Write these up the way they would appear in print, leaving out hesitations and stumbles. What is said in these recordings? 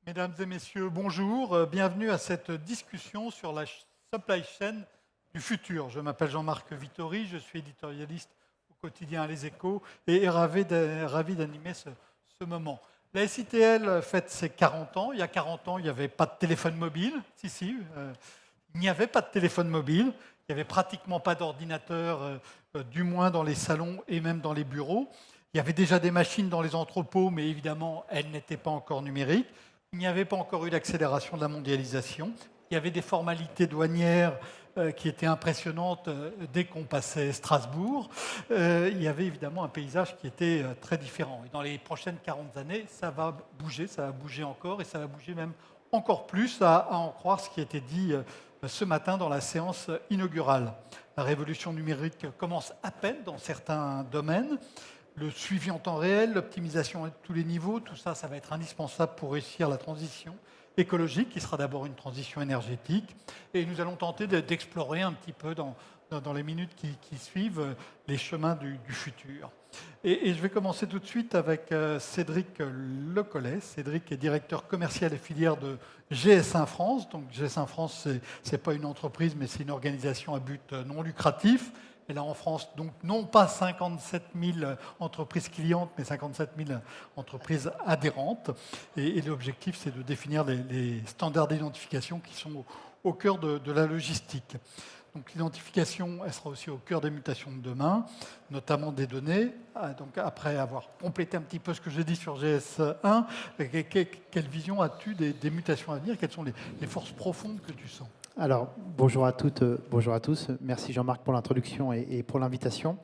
Mesdames et messieurs, bonjour. Bienvenue à cette discussion sur la supply chain du futur. Je m'appelle Jean-Marc Vittori, je suis éditorialiste au quotidien Les Échos et ravi d'animer ce moment. La SITL fête ses 40 ans. Il y a 40 ans, il n'y avait pas de téléphone mobile. Il n'y avait pas de téléphone mobile. Il n'y avait pratiquement pas d'ordinateur, du moins dans les salons et même dans les bureaux. Il y avait déjà des machines dans les entrepôts, mais évidemment, elles n'étaient pas encore numériques. Il n'y avait pas encore eu l'accélération de la mondialisation. Il y avait des formalités douanières qui étaient impressionnantes dès qu'on passait Strasbourg. Il y avait évidemment un paysage qui était très différent. Et dans les prochaines 40 années, ça va bouger encore, et ça va bouger même encore plus, à en croire ce qui a été dit ce matin dans la séance inaugurale. La révolution numérique commence à peine dans certains domaines. Le suivi en temps réel, l'optimisation à tous les niveaux, tout ça, ça va être indispensable pour réussir la transition écologique, qui sera d'abord une transition énergétique. Et nous allons tenter d'explorer un petit peu dans les minutes qui suivent les chemins du futur. Et je vais commencer tout de suite avec Cédric Lecollet. Cédric est directeur commercial et filière de GS1 France. Donc GS1 France, ce n'est pas une entreprise, mais c'est une organisation à but non lucratif. Et là, en France, donc non pas 57 000 entreprises clientes, mais 57 000 entreprises adhérentes. Et l'objectif, c'est de définir les standards d'identification qui sont au cœur de la logistique. Donc l'identification, elle sera aussi au cœur des mutations de demain, notamment des données. Donc après avoir complété un petit peu ce que j'ai dit sur GS1, quelle vision as-tu des mutations à venir? Quelles sont les forces profondes que tu sens? Alors, bonjour à toutes, bonjour à tous. Merci Jean-Marc pour l'introduction et pour l'invitation.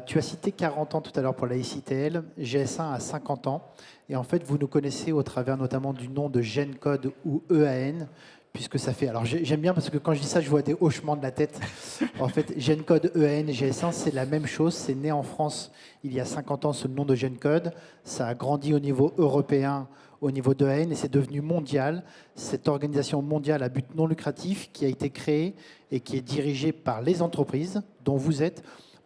Tu as cité 40 ans tout à l'heure pour la ICTL, GS1 a 50 ans. Et en fait, vous nous connaissez au travers notamment du nom de GenCode ou EAN, puisque ça fait... Alors j'aime bien parce que quand je dis ça, je vois des hochements de la tête. En fait, GenCode, EAN, GS1, c'est la même chose. C'est né en France il y a 50 ans sous le nom de GenCode. Ça a grandi au niveau européen, au niveau de EAN, et c'est devenu mondial. Cette organisation mondiale à but non lucratif qui a été créée et qui est dirigée par les entreprises, dont vous êtes,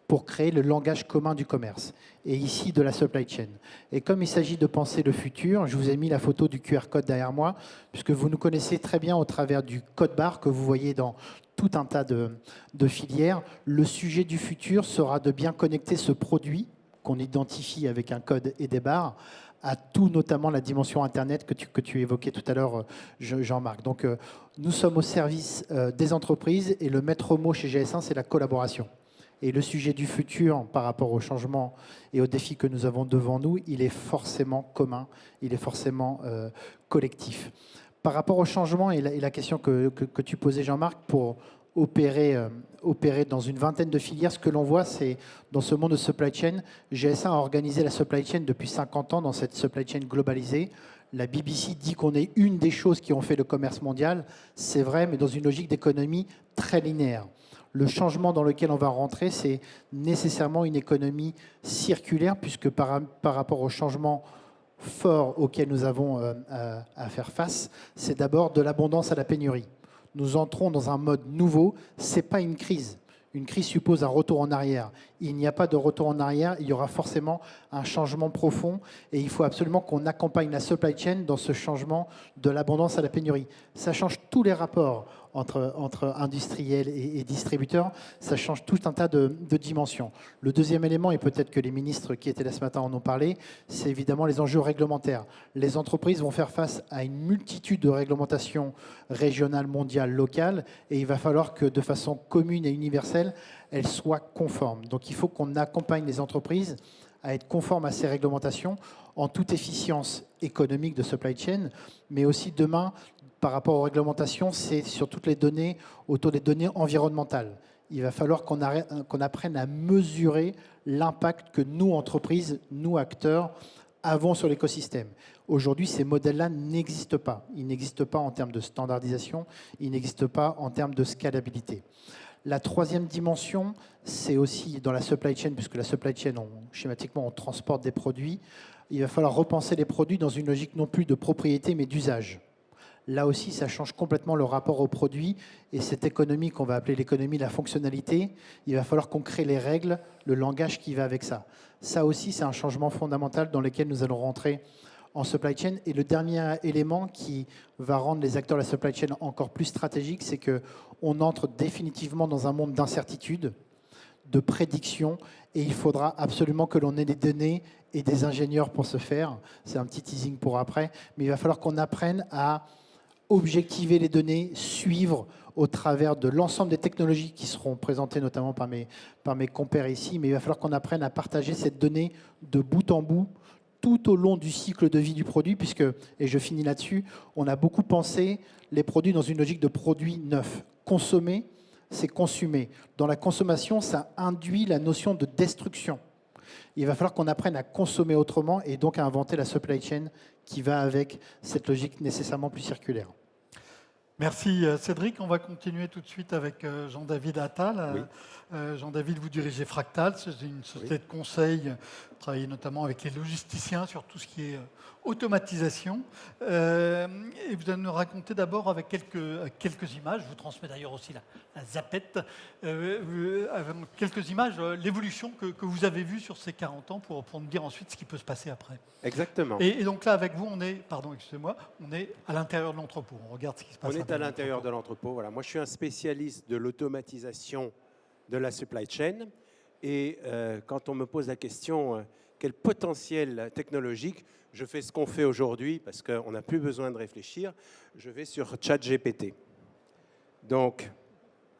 pour créer le langage commun du commerce, et ici de la supply chain. Et comme il s'agit de penser le futur, je vous ai mis la photo du QR code derrière moi, puisque vous nous connaissez très bien au travers du code barre que vous voyez dans tout un tas de filières. Le sujet du futur sera de bien connecter ce produit qu'on identifie avec un code et des barres à tout, notamment la dimension Internet que tu évoquais tout à l'heure, Jean-Marc. Donc, nous sommes au service des entreprises, et le maître mot chez GS1, c'est la collaboration. Et le sujet du futur par rapport au changement et aux défis que nous avons devant nous, il est forcément commun, il est forcément collectif. Par rapport au changement et la question que tu posais, Jean-Marc, pour opérer dans une vingtaine de filières, ce que l'on voit, c'est dans ce monde de supply chain, GS1 a organisé la supply chain depuis 50 ans dans cette supply chain globalisée. La BBC dit qu'on est une des choses qui ont fait le commerce mondial. C'est vrai, mais dans une logique d'économie très linéaire. Le changement dans lequel on va rentrer, c'est nécessairement une économie circulaire, puisque par rapport au changement fort auquel nous avons à faire face, c'est d'abord de l'abondance à la pénurie. Nous entrons dans un mode nouveau, ce n'est pas une crise. Une crise suppose un retour en arrière. Il n'y a pas de retour en arrière, il y aura forcément un changement profond, et il faut absolument qu'on accompagne la supply chain dans ce changement de l'abondance à la pénurie. Ça change tous les rapports entre industriels et distributeurs, ça change tout un tas de dimensions. Le deuxième élément, et peut-être que les ministres qui étaient là ce matin en ont parlé, c'est évidemment les enjeux réglementaires. Les entreprises vont faire face à une multitude de réglementations régionales, mondiales, locales, et il va falloir que de façon commune et universelle, elles soient conformes. Donc il faut qu'on accompagne les entreprises à être conformes à ces réglementations en toute efficience économique de supply chain, mais aussi demain, par rapport aux réglementations, c'est sur toutes les données, autour des données environnementales. Il va falloir qu'on apprenne à mesurer l'impact que nous, entreprises, nous, acteurs, avons sur l'écosystème. Aujourd'hui, ces modèles-là n'existent pas. Ils n'existent pas en termes de standardisation, ils n'existent pas en termes de scalabilité. La troisième dimension, c'est aussi dans la supply chain, puisque la supply chain, schématiquement, on transporte des produits. Il va falloir repenser les produits dans une logique non plus de propriété, mais d'usage. Là aussi, ça change complètement le rapport au produit, et cette économie qu'on va appeler l'économie de la fonctionnalité, il va falloir qu'on crée les règles, le langage qui va avec ça. Ça aussi, c'est un changement fondamental dans lequel nous allons rentrer en supply chain. Et le dernier élément qui va rendre les acteurs de la supply chain encore plus stratégiques, c'est qu'on entre définitivement dans un monde d'incertitude, de prédiction, et il faudra absolument que l'on ait des données et des ingénieurs pour ce faire. C'est un petit teasing pour après, mais il va falloir qu'on apprenne à objectiver les données, suivre au travers de l'ensemble des technologies qui seront présentées notamment par mes compères ici, mais il va falloir qu'on apprenne à partager cette donnée de bout en bout tout au long du cycle de vie du produit, puisque, et je finis là-dessus, on a beaucoup pensé les produits dans une logique de produits neufs. Consommer, c'est consommer. Dans la consommation, ça induit la notion de destruction. Il va falloir qu'on apprenne à consommer autrement et donc à inventer la supply chain qui va avec cette logique nécessairement plus circulaire. Merci Cédric. On va continuer tout de suite avec Jean-David Attal. Oui. Jean-David, vous dirigez Fractal, c'est une société de conseil. Vous travaillez notamment avec les logisticiens sur tout ce qui est automatisation. Et vous allez nous raconter d'abord avec quelques images. Je vous transmets d'ailleurs aussi la zapette. Avec quelques images, l'évolution que vous avez vue sur ces 40 ans pour nous dire ensuite ce qui peut se passer après. Exactement. Et donc là, avec vous, on est à l'intérieur de l'entrepôt. On regarde ce qui se passe. On est à l'intérieur de l'entrepôt. Voilà. Moi, je suis un spécialiste de l'automatisation de la supply chain. Et quand on me pose la question, quel potentiel technologique, je fais ce qu'on fait aujourd'hui parce qu'on n'a plus besoin de réfléchir. Je vais sur ChatGPT. Donc,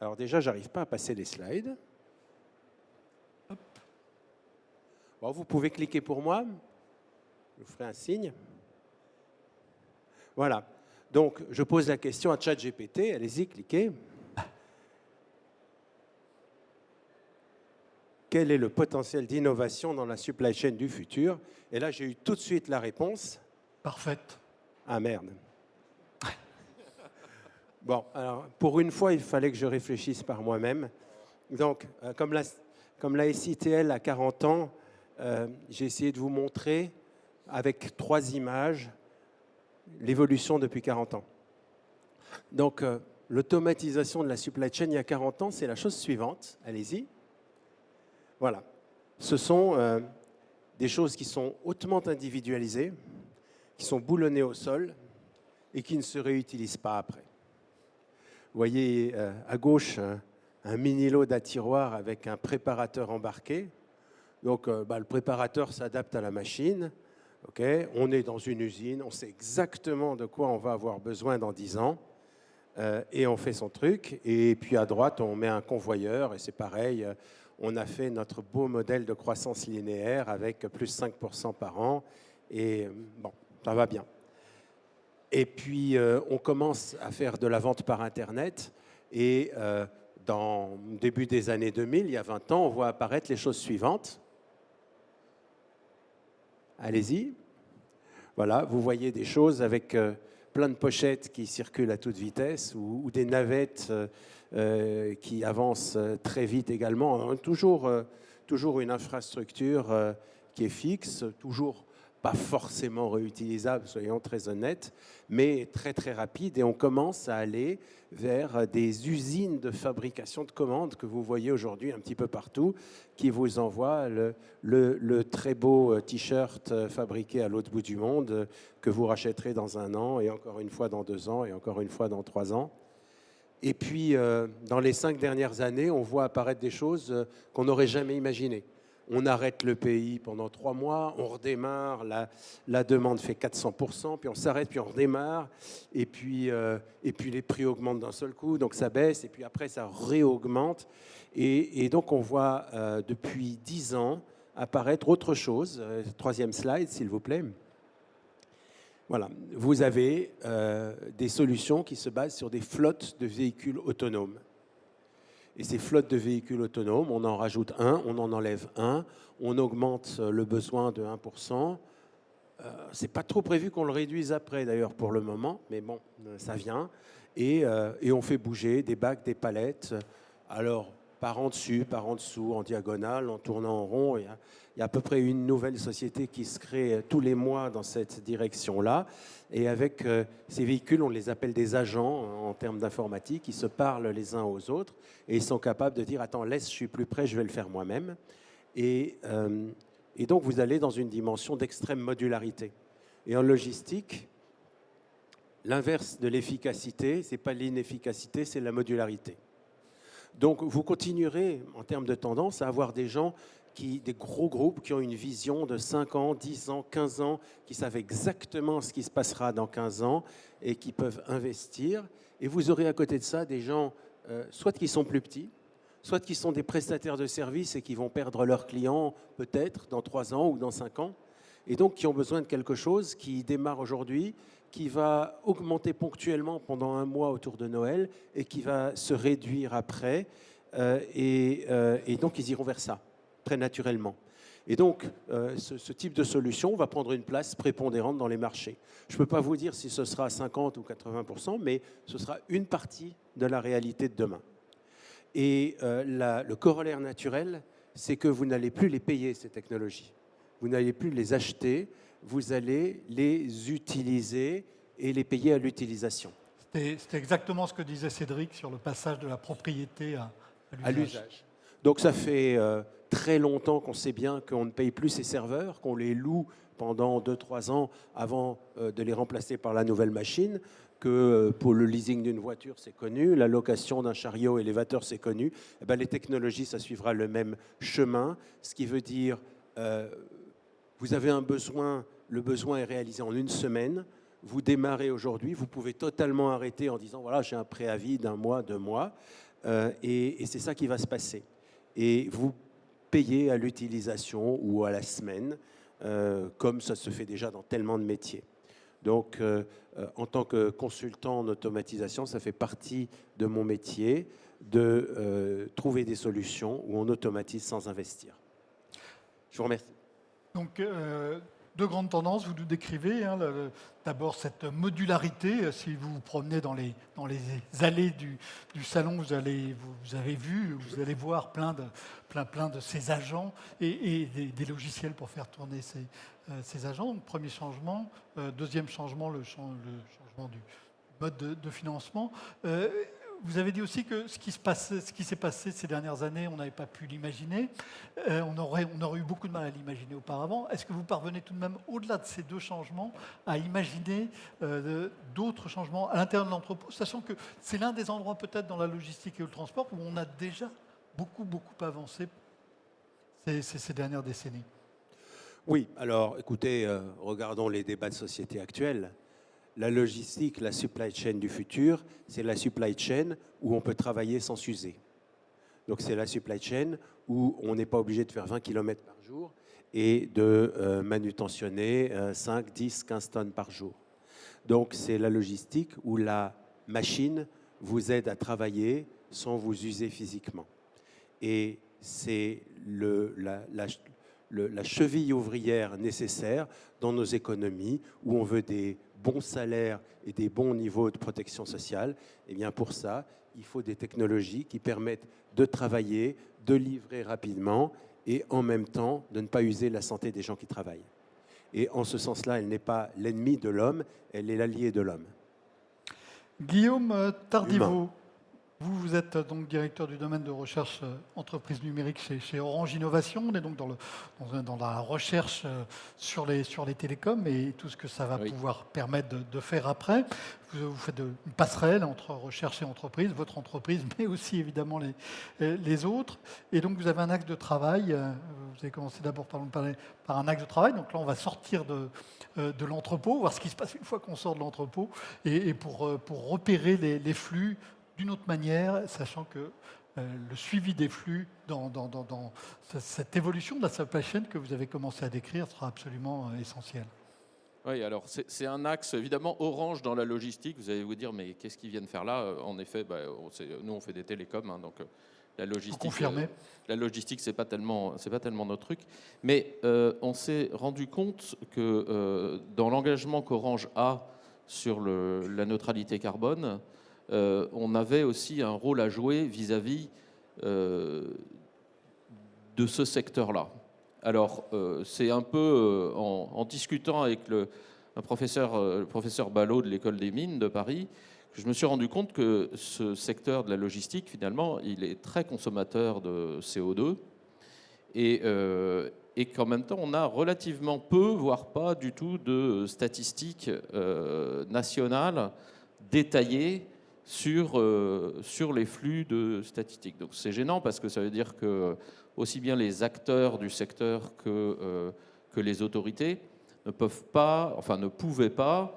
alors déjà, j'arrive pas à passer les slides. Bon, vous pouvez cliquer pour moi. Je vous ferai un signe. Voilà. Donc, je pose la question à ChatGPT. Allez-y, cliquez. Quel est le potentiel d'innovation dans la supply chain du futur? Et là, j'ai eu tout de suite la réponse. Parfaite. Ah merde. Bon, alors, pour une fois, il fallait que je réfléchisse par moi-même. Donc, comme la SITL a 40 ans, j'ai essayé de vous montrer, avec 3 images, l'évolution depuis 40 ans. Donc, l'automatisation de la supply chain il y a 40 ans, c'est la chose suivante. Allez-y. Voilà. Ce sont des choses qui sont hautement individualisées, qui sont boulonnées au sol et qui ne se réutilisent pas après. Vous voyez à gauche un mini-lot d'attiroirs avec un préparateur embarqué. Donc, le préparateur s'adapte à la machine. Okay, on est dans une usine, on sait exactement de quoi on va avoir besoin dans 10 ans. Et on fait son truc. Et puis à droite, on met un convoyeur. Et c'est pareil, on a fait notre beau modèle de croissance linéaire avec plus 5% par an. Et bon, ça va bien. Et puis, on commence à faire de la vente par Internet. Et dans le début des années 2000, il y a 20 ans, on voit apparaître les choses suivantes. Allez-y. Voilà, vous voyez des choses avec plein de pochettes qui circulent à toute vitesse ou des navettes qui avancent très vite également. Toujours une infrastructure qui est fixe, toujours pas forcément réutilisable, soyons très honnêtes, mais très très rapide. Et on commence à aller vers des usines de fabrication de commandes que vous voyez aujourd'hui un petit peu partout, qui vous envoient le très beau t-shirt fabriqué à l'autre bout du monde que vous rachèterez dans 1 an, et encore une fois dans 2 ans, et encore une fois dans 3 ans. Et puis, dans les 5 dernières années, on voit apparaître des choses qu'on n'aurait jamais imaginées. On arrête le pays pendant 3 mois, on redémarre, la demande fait 400%, puis on s'arrête, puis on redémarre, et puis les prix augmentent d'un seul coup, donc ça baisse, et puis après ça réaugmente. Et donc on voit depuis 10 ans apparaître autre chose. 3e slide, s'il vous plaît. Voilà, vous avez des solutions qui se basent sur des flottes de véhicules autonomes. Et ces flottes de véhicules autonomes, on en rajoute un, on en enlève un, on augmente le besoin de 1%. Ce n'est pas trop prévu qu'on le réduise après, d'ailleurs, pour le moment, mais bon, ça vient. Et on fait bouger des bacs, des palettes, alors par en dessus, par en dessous, en diagonale, en tournant en rond. Il y a à peu près une nouvelle société qui se crée tous les mois dans cette direction-là. Et avec ces véhicules, on les appelle des agents en termes d'informatique. Ils se parlent les uns aux autres et ils sont capables de dire « Attends, laisse, je suis plus près, je vais le faire moi-même ». Et donc, vous allez dans une dimension d'extrême modularité. Et en logistique, l'inverse de l'efficacité, ce n'est pas l'inefficacité, c'est la modularité. Donc vous continuerez, en termes de tendance, à avoir des gens, des gros groupes qui ont une vision de 5 ans, 10 ans, 15 ans, qui savent exactement ce qui se passera dans 15 ans et qui peuvent investir. Et vous aurez à côté de ça des gens, soit qui sont plus petits, soit qui sont des prestataires de services et qui vont perdre leurs clients peut-être dans 3 ans ou dans 5 ans, et donc qui ont besoin de quelque chose qui démarre aujourd'hui, qui va augmenter ponctuellement pendant 1 mois autour de Noël et qui va se réduire après. Et donc, ils iront vers ça, très naturellement. Et donc, ce type de solution va prendre une place prépondérante dans les marchés. Je ne peux pas vous dire si ce sera 50 ou 80%, mais ce sera une partie de la réalité de demain. Et le corollaire naturel, c'est que vous n'allez plus les payer, ces technologies. Vous n'allez plus les acheter, vous allez les utiliser et les payer à l'utilisation. C'était exactement ce que disait Cédric sur le passage de la propriété à l'usage. Donc ça fait très longtemps qu'on sait bien qu'on ne paye plus ces serveurs, qu'on les loue pendant 2-3 ans avant de les remplacer par la nouvelle machine, que pour le leasing d'une voiture, c'est connu, la location d'un chariot élévateur, c'est connu. Eh bien, les technologies, ça suivra le même chemin, ce qui veut dire vous avez un besoin, le besoin est réalisé en 1 semaine, vous démarrez aujourd'hui, vous pouvez totalement arrêter en disant voilà, j'ai un préavis d'1 mois, 2 mois, et c'est ça qui va se passer. Et vous payez à l'utilisation ou à la semaine, comme ça se fait déjà dans tellement de métiers. Donc, en tant que consultant en automatisation, ça fait partie de mon métier de trouver des solutions où on automatise sans investir. Je vous remercie. Donc, 2 grandes tendances, vous nous décrivez. Hein, d'abord, cette modularité. Si vous vous promenez dans les allées du salon, vous avez vu, vous allez voir plein de ces agents et des logiciels pour faire tourner ces agents. Donc, premier changement. Deuxième changement, le changement du mode de financement. Vous avez dit aussi que ce qui s'est passé ces dernières années, on n'avait pas pu l'imaginer. On aurait eu beaucoup de mal à l'imaginer auparavant. Est-ce que vous parvenez tout de même, au-delà de ces 2 changements, à imaginer d'autres changements à l'intérieur de l'entrepôt, sachant que c'est l'un des endroits peut-être dans la logistique et le transport où on a déjà beaucoup avancé ces dernières décennies? Oui, alors écoutez, regardons les débats de société actuels. La logistique, la supply chain du futur, c'est la supply chain où on peut travailler sans s'user. Donc c'est la supply chain où on n'est pas obligé de faire 20 km par jour et de manutentionner 5, 10, 15 tonnes par jour. Donc c'est la logistique où la machine vous aide à travailler sans vous user physiquement. Et c'est la cheville ouvrière nécessaire dans nos économies où on veut des bons salaires et des bons niveaux de protection sociale. Et bien pour ça, il faut des technologies qui permettent de travailler, de livrer rapidement et en même temps de ne pas user la santé des gens qui travaillent. Et en ce sens-là, elle n'est pas l'ennemi de l'homme, elle est l'allié de l'homme. Guillaume Tardivaux, vous êtes donc directeur du domaine de recherche entreprise numérique chez Orange Innovation. On est donc dans la recherche sur les télécoms et tout ce que ça va pouvoir permettre de faire après. Vous faites une passerelle entre recherche et entreprise, votre entreprise, mais aussi évidemment les autres. Et donc vous avez un axe de travail. Vous avez commencé d'abord par un axe de travail. Donc là, on va sortir de l'entrepôt, voir ce qui se passe une fois qu'on sort de l'entrepôt, et pour repérer les flux d'une autre manière, sachant que le suivi des flux dans cette évolution de la supply chain que vous avez commencé à décrire sera absolument essentiel. Oui, alors c'est un axe, évidemment, Orange dans la logistique. Vous allez vous dire, mais qu'est-ce qu'ils viennent faire là? En effet, nous, on fait des télécoms, hein, donc la logistique, c'est pas tellement notre truc. Mais on s'est rendu compte que dans l'engagement qu'Orange a sur la neutralité carbone, on avait aussi un rôle à jouer vis-à-vis de ce secteur-là. Alors, c'est un peu en discutant avec le professeur Ballot de l'École des Mines de Paris que je me suis rendu compte que ce secteur de la logistique, finalement, il est très consommateur de CO2 et et qu'en même temps, on a relativement peu, voire pas du tout, de statistiques nationales détaillées sur les flux de statistiques. Donc c'est gênant parce que ça veut dire que aussi bien les acteurs du secteur que les autorités ne pouvaient pas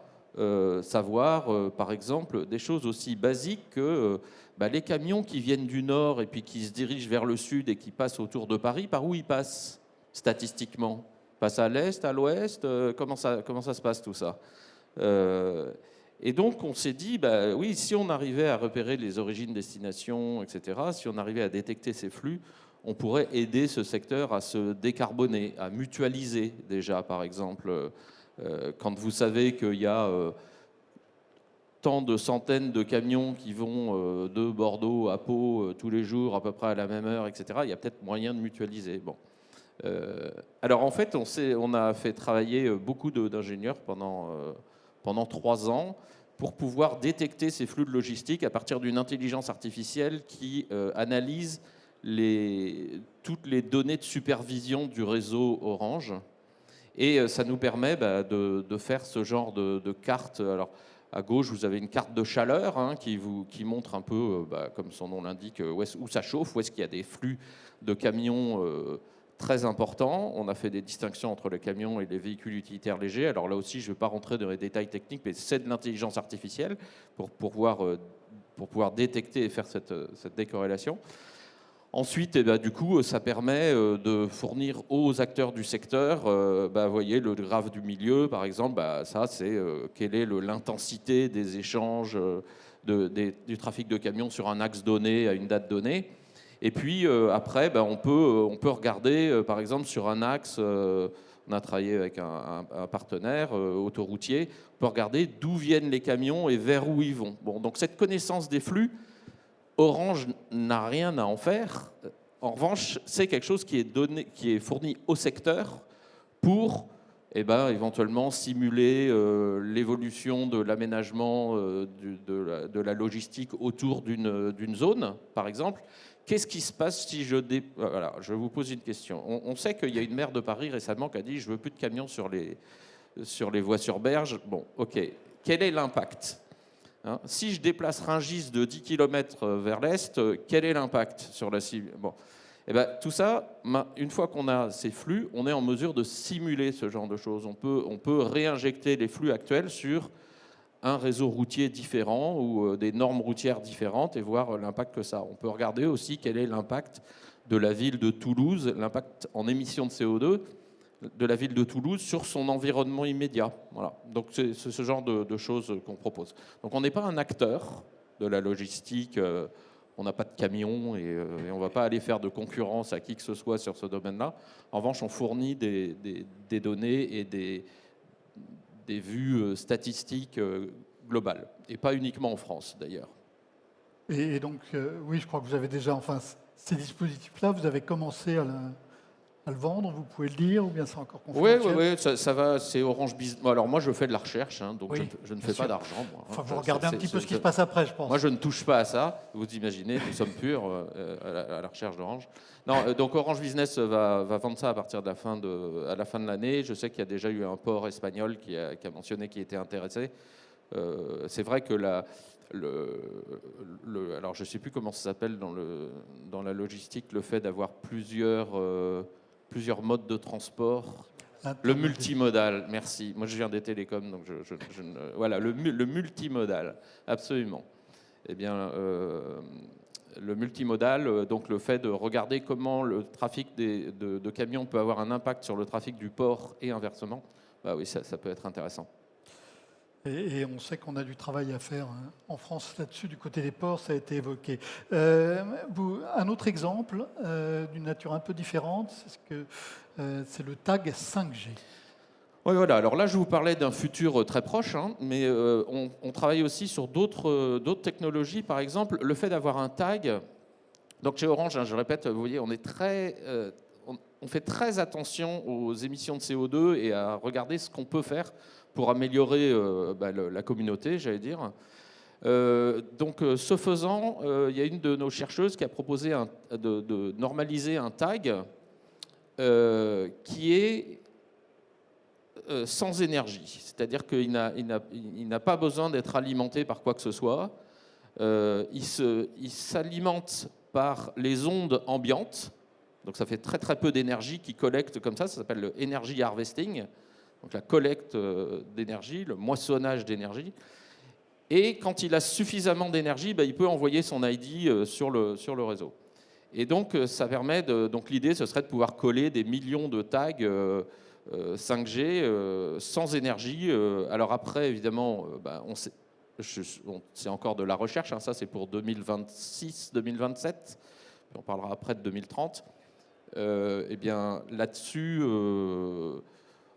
savoir, par exemple, des choses aussi basiques que les camions qui viennent du nord et puis qui se dirigent vers le sud et qui passent autour de Paris, par où ils passent statistiquement? Passe à l'est, à l'ouest, comment ça se passe tout ça? Et donc on s'est dit, oui, si on arrivait à repérer les origines, destinations, etc., si on arrivait à détecter ces flux, on pourrait aider ce secteur à se décarboner, à mutualiser déjà, par exemple. Quand vous savez qu'il y a tant de centaines de camions qui vont de Bordeaux à Pau tous les jours, à peu près à la même heure, etc., il y a peut-être moyen de mutualiser. Bon. Alors en fait, on a fait travailler beaucoup d'ingénieurs pendant 3 ans pour pouvoir détecter ces flux de logistique à partir d'une intelligence artificielle qui analyse toutes les données de supervision du réseau Orange. Et ça nous permet de faire ce genre de carte. Alors, à gauche, vous avez une carte de chaleur qui montre un peu, comme son nom l'indique, où ça chauffe, où est-ce qu'il y a des flux de camions très importants. On a fait des distinctions entre les camions et les véhicules utilitaires légers. Alors là aussi, je ne vais pas rentrer dans les détails techniques, mais c'est de l'intelligence artificielle pour pouvoir détecter et faire cette décorrélation. Ensuite, du coup, ça permet de fournir aux acteurs du secteur, vous voyez, le graphe du milieu, par exemple, ça, c'est quelle est l'intensité des échanges du trafic de camions sur un axe donné à une date donnée. Et puis, après, on peut regarder, par exemple, sur un axe, on a travaillé avec un partenaire autoroutier, on peut regarder d'où viennent les camions et vers où ils vont. Bon, donc, cette connaissance des flux, Orange n'a rien à en faire. En revanche, c'est quelque chose qui est fourni au secteur pour éventuellement simuler l'évolution de l'aménagement de la logistique autour d'une zone, par exemple. Qu'est-ce qui se passe si voilà, je vous pose une question. On sait qu'il y a une maire de Paris récemment qui a dit « je veux plus de camions sur les voies sur berge ». Bon, ok. Quel est l'impact ? Si je déplace Rungis de 10 km vers l'est, quel est l'impact sur la cible? Bon. Tout ça, une fois qu'on a ces flux, on est en mesure de simuler ce genre de choses. On peut réinjecter les flux actuels sur un réseau routier différent ou des normes routières différentes et voir l'impact que ça a. On peut regarder aussi quel est l'impact de la ville de Toulouse, l'impact en émissions de CO2 de la ville de Toulouse sur son environnement immédiat. Voilà. Donc c'est ce genre de choses qu'on propose. Donc on n'est pas un acteur de la logistique, on n'a pas de camion et on ne va pas aller faire de concurrence à qui que ce soit sur ce domaine-là. En revanche, on fournit des données et des vues statistiques globales, et pas uniquement en France d'ailleurs. Et donc, oui, je crois que vous avez déjà, ces dispositifs-là, vous avez commencé à le vendre, vous pouvez le dire, ou bien c'est encore confidentiel? Oui, ça va, c'est Orange Business. Alors moi, je fais de la recherche, donc oui, je ne fais pas d'argent. Vous regardez un petit peu ce qui se passe après, je pense. Moi, je ne touche pas à ça. Vous imaginez, nous sommes purs à la recherche d'Orange. Non, donc Orange Business va vendre ça à partir de à la fin de l'année. Je sais qu'il y a déjà eu un port espagnol qui a mentionné qu'il était intéressé. C'est vrai que alors je ne sais plus comment ça s'appelle dans la logistique, le fait d'avoir plusieurs modes de transport. Le multimodal, merci. Moi, je viens des télécoms, donc voilà, le multimodal, absolument. Eh bien, le multimodal, donc le fait de regarder comment le trafic de camions peut avoir un impact sur le trafic du port et inversement, oui, ça peut être intéressant. Et on sait qu'on a du travail à faire en France là-dessus, du côté des ports, ça a été évoqué. Un autre exemple d'une nature un peu différente, c'est le tag 5G. Oui, voilà. Alors là, je vous parlais d'un futur très proche, mais on travaille aussi sur d'autres technologies. Par exemple, le fait d'avoir un tag. Donc chez Orange, je répète, vous voyez, on fait très attention aux émissions de CO2 et à regarder ce qu'on peut faire pour améliorer la communauté, j'allais dire. Donc, ce faisant, il y a une de nos chercheuses qui a proposé de normaliser un tag qui est sans énergie. C'est-à-dire qu'il n'a pas besoin d'être alimenté par quoi que ce soit. Il s'alimente par les ondes ambiantes. Donc ça fait très très peu d'énergie qu'il collecte comme ça s'appelle le energy harvesting, donc la collecte d'énergie, le moissonnage d'énergie. Et quand il a suffisamment d'énergie, il peut envoyer son ID sur le réseau. Et donc ça permet donc l'idée ce serait de pouvoir coller des millions de tags 5G sans énergie. Alors après évidemment, c'est encore de la recherche, hein, ça c'est pour 2026-2027, on parlera après de 2030. Eh bien, là-dessus, on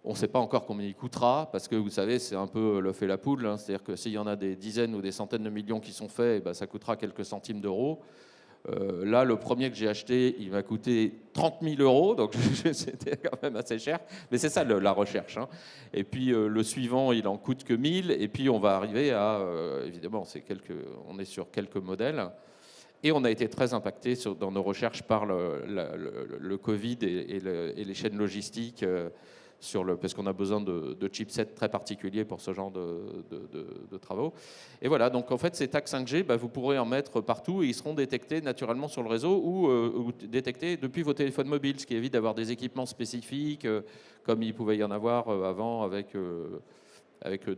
ne sait pas encore combien il coûtera, parce que vous savez, c'est un peu l'œuf et la poule. Hein, c'est-à-dire que s'il y en a des dizaines ou des centaines de millions qui sont faits, ça coûtera quelques centimes d'euros. Là, le premier que j'ai acheté, il m'a coûté 30 000 euros, donc c'était quand même assez cher. Mais c'est ça la recherche. Hein. Et puis le suivant, il en coûte que 1000, et puis on va arriver à, évidemment, on est sur quelques modèles. Et on a été très impacté dans nos recherches par le Covid et les chaînes logistiques, parce qu'on a besoin de chipsets très particuliers pour ce genre de travaux. Et voilà, donc en fait, ces tags 5G, vous pourrez en mettre partout et ils seront détectés naturellement sur le réseau ou détectés depuis vos téléphones mobiles, ce qui évite d'avoir des équipements spécifiques, comme il pouvait y en avoir avant avec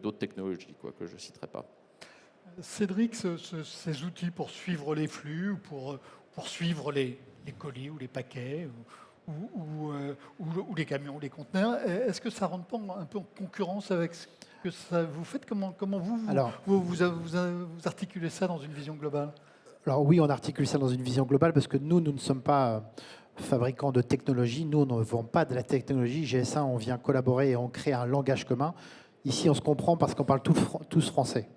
d'autres technologies que je ne citerai pas. Cédric, ces outils pour suivre les flux, pour suivre les colis ou les paquets, ou les camions, les conteneurs, est-ce que ça ne rentre pas un peu en concurrence avec ce que ça vous faites? Comment vous articulez ça dans une vision globale? Alors oui, on articule ça dans une vision globale parce que nous ne sommes pas fabricants de technologie. Nous, on ne vend pas de la technologie. GS1, on vient collaborer et on crée un langage commun. Ici, on se comprend parce qu'on parle tous français.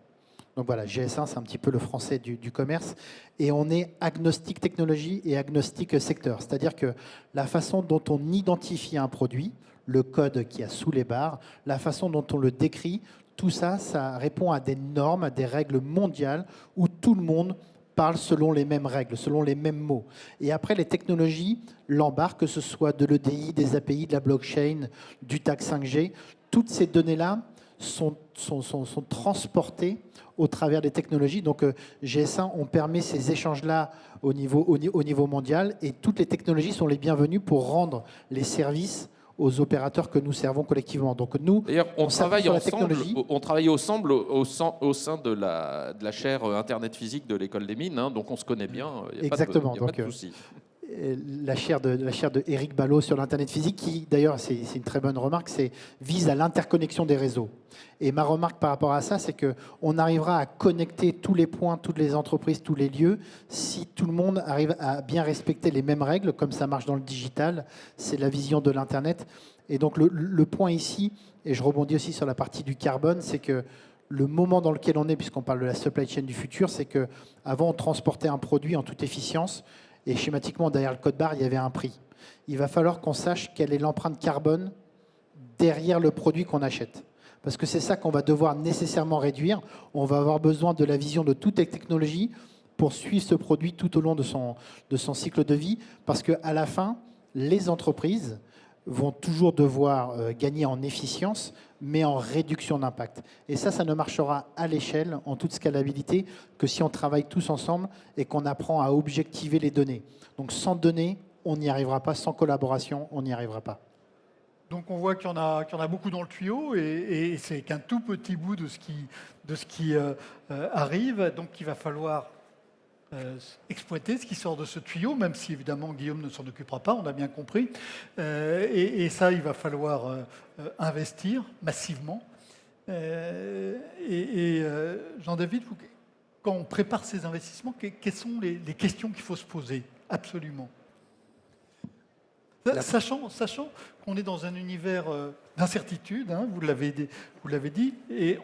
Donc voilà, GS1, c'est un petit peu le français du commerce. Et on est agnostique technologie et agnostique secteur. C'est-à-dire que la façon dont on identifie un produit, le code qu'il y a sous les barres, la façon dont on le décrit, tout ça, ça répond à des normes, à des règles mondiales où tout le monde parle selon les mêmes règles, selon les mêmes mots. Et après, les technologies l'embarquent, que ce soit de l'EDI, des API, de la blockchain, du tag 5G. Toutes ces données-là sont transportées au travers des technologies. Donc GS1, on permet ces échanges-là au niveau mondial et toutes les technologies sont les bienvenues pour rendre les services aux opérateurs que nous servons collectivement. Donc nous, on travaille ensemble au sein de la chaire Internet physique de l'école des mines, hein, donc on se connaît bien, il n'y a Exactement. pas de souci. La chaire de Éric Ballot sur l'Internet physique, qui d'ailleurs, c'est une très bonne remarque, vise à l'interconnexion des réseaux. Et ma remarque par rapport à ça, c'est qu'on arrivera à connecter tous les points, toutes les entreprises, tous les lieux, si tout le monde arrive à bien respecter les mêmes règles, comme ça marche dans le digital. C'est la vision de l'Internet. Et donc le point ici, et je rebondis aussi sur la partie du carbone, c'est que le moment dans lequel on est, puisqu'on parle de la supply chain du futur, c'est qu'avant, on transportait un produit en toute efficience, et schématiquement, derrière le code barre, il y avait un prix. Il va falloir qu'on sache quelle est l'empreinte carbone derrière le produit qu'on achète. Parce que c'est ça qu'on va devoir nécessairement réduire. On va avoir besoin de la vision de toutes les technologies pour suivre ce produit tout au long de son cycle de vie. Parce qu'à la fin, les entreprises vont toujours devoir gagner en efficience, mais en réduction d'impact. Et ça ne marchera à l'échelle, en toute scalabilité, que si on travaille tous ensemble et qu'on apprend à objectiver les données. Donc sans données, on n'y arrivera pas. Sans collaboration, on n'y arrivera pas. Donc on voit qu'il y en a beaucoup dans le tuyau et c'est qu'un tout petit bout de ce qui arrive. Donc il va falloir exploiter ce qui sort de ce tuyau, même si évidemment Guillaume ne s'en occupera pas, on a bien compris. Et ça, il va falloir investir massivement. Jean-David, quand on prépare ces investissements, quelles sont les questions qu'il faut se poser? Absolument. Sachant qu'on est dans un univers d'incertitude, hein, vous l'avez dit, et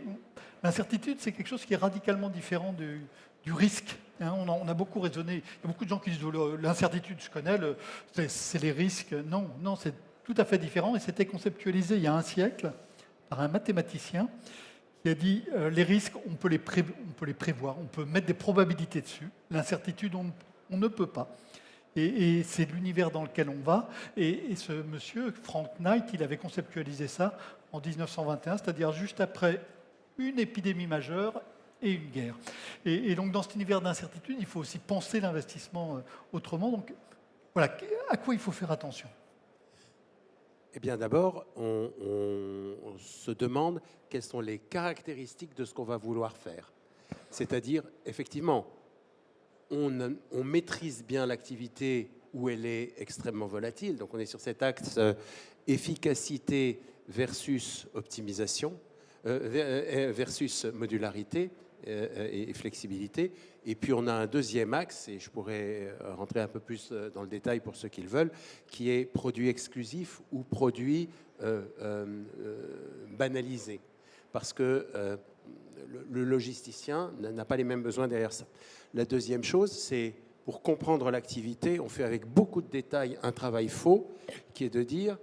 l'incertitude, c'est quelque chose qui est radicalement différent du risque. Hein, on a beaucoup raisonné. Il y a beaucoup de gens qui disent l'incertitude, je connais, c'est les risques. Non, c'est tout à fait différent. Et c'était conceptualisé il y a un siècle par un mathématicien qui a dit les risques, on peut les prévoir, on peut mettre des probabilités dessus. L'incertitude, on ne peut pas. Et c'est l'univers dans lequel on va. Et ce monsieur, Frank Knight, il avait conceptualisé ça en 1921, c'est-à-dire juste après une épidémie majeure et une guerre. Et donc, dans cet univers d'incertitude, il faut aussi penser l'investissement autrement. Donc, voilà, à quoi il faut faire attention? Eh bien, d'abord, on se demande quelles sont les caractéristiques de ce qu'on va vouloir faire. C'est-à-dire, effectivement, on maîtrise bien l'activité où elle est extrêmement volatile. Donc, on est sur cet axe efficacité versus optimisation, versus modularité et flexibilité. Et puis, on a un deuxième axe, et je pourrais rentrer un peu plus dans le détail pour ceux qui le veulent, qui est produit exclusif ou produit banalisé. Parce que le logisticien n'a pas les mêmes besoins derrière ça. La deuxième chose, c'est pour comprendre l'activité, on fait avec beaucoup de détails un travail faux, qui est de dire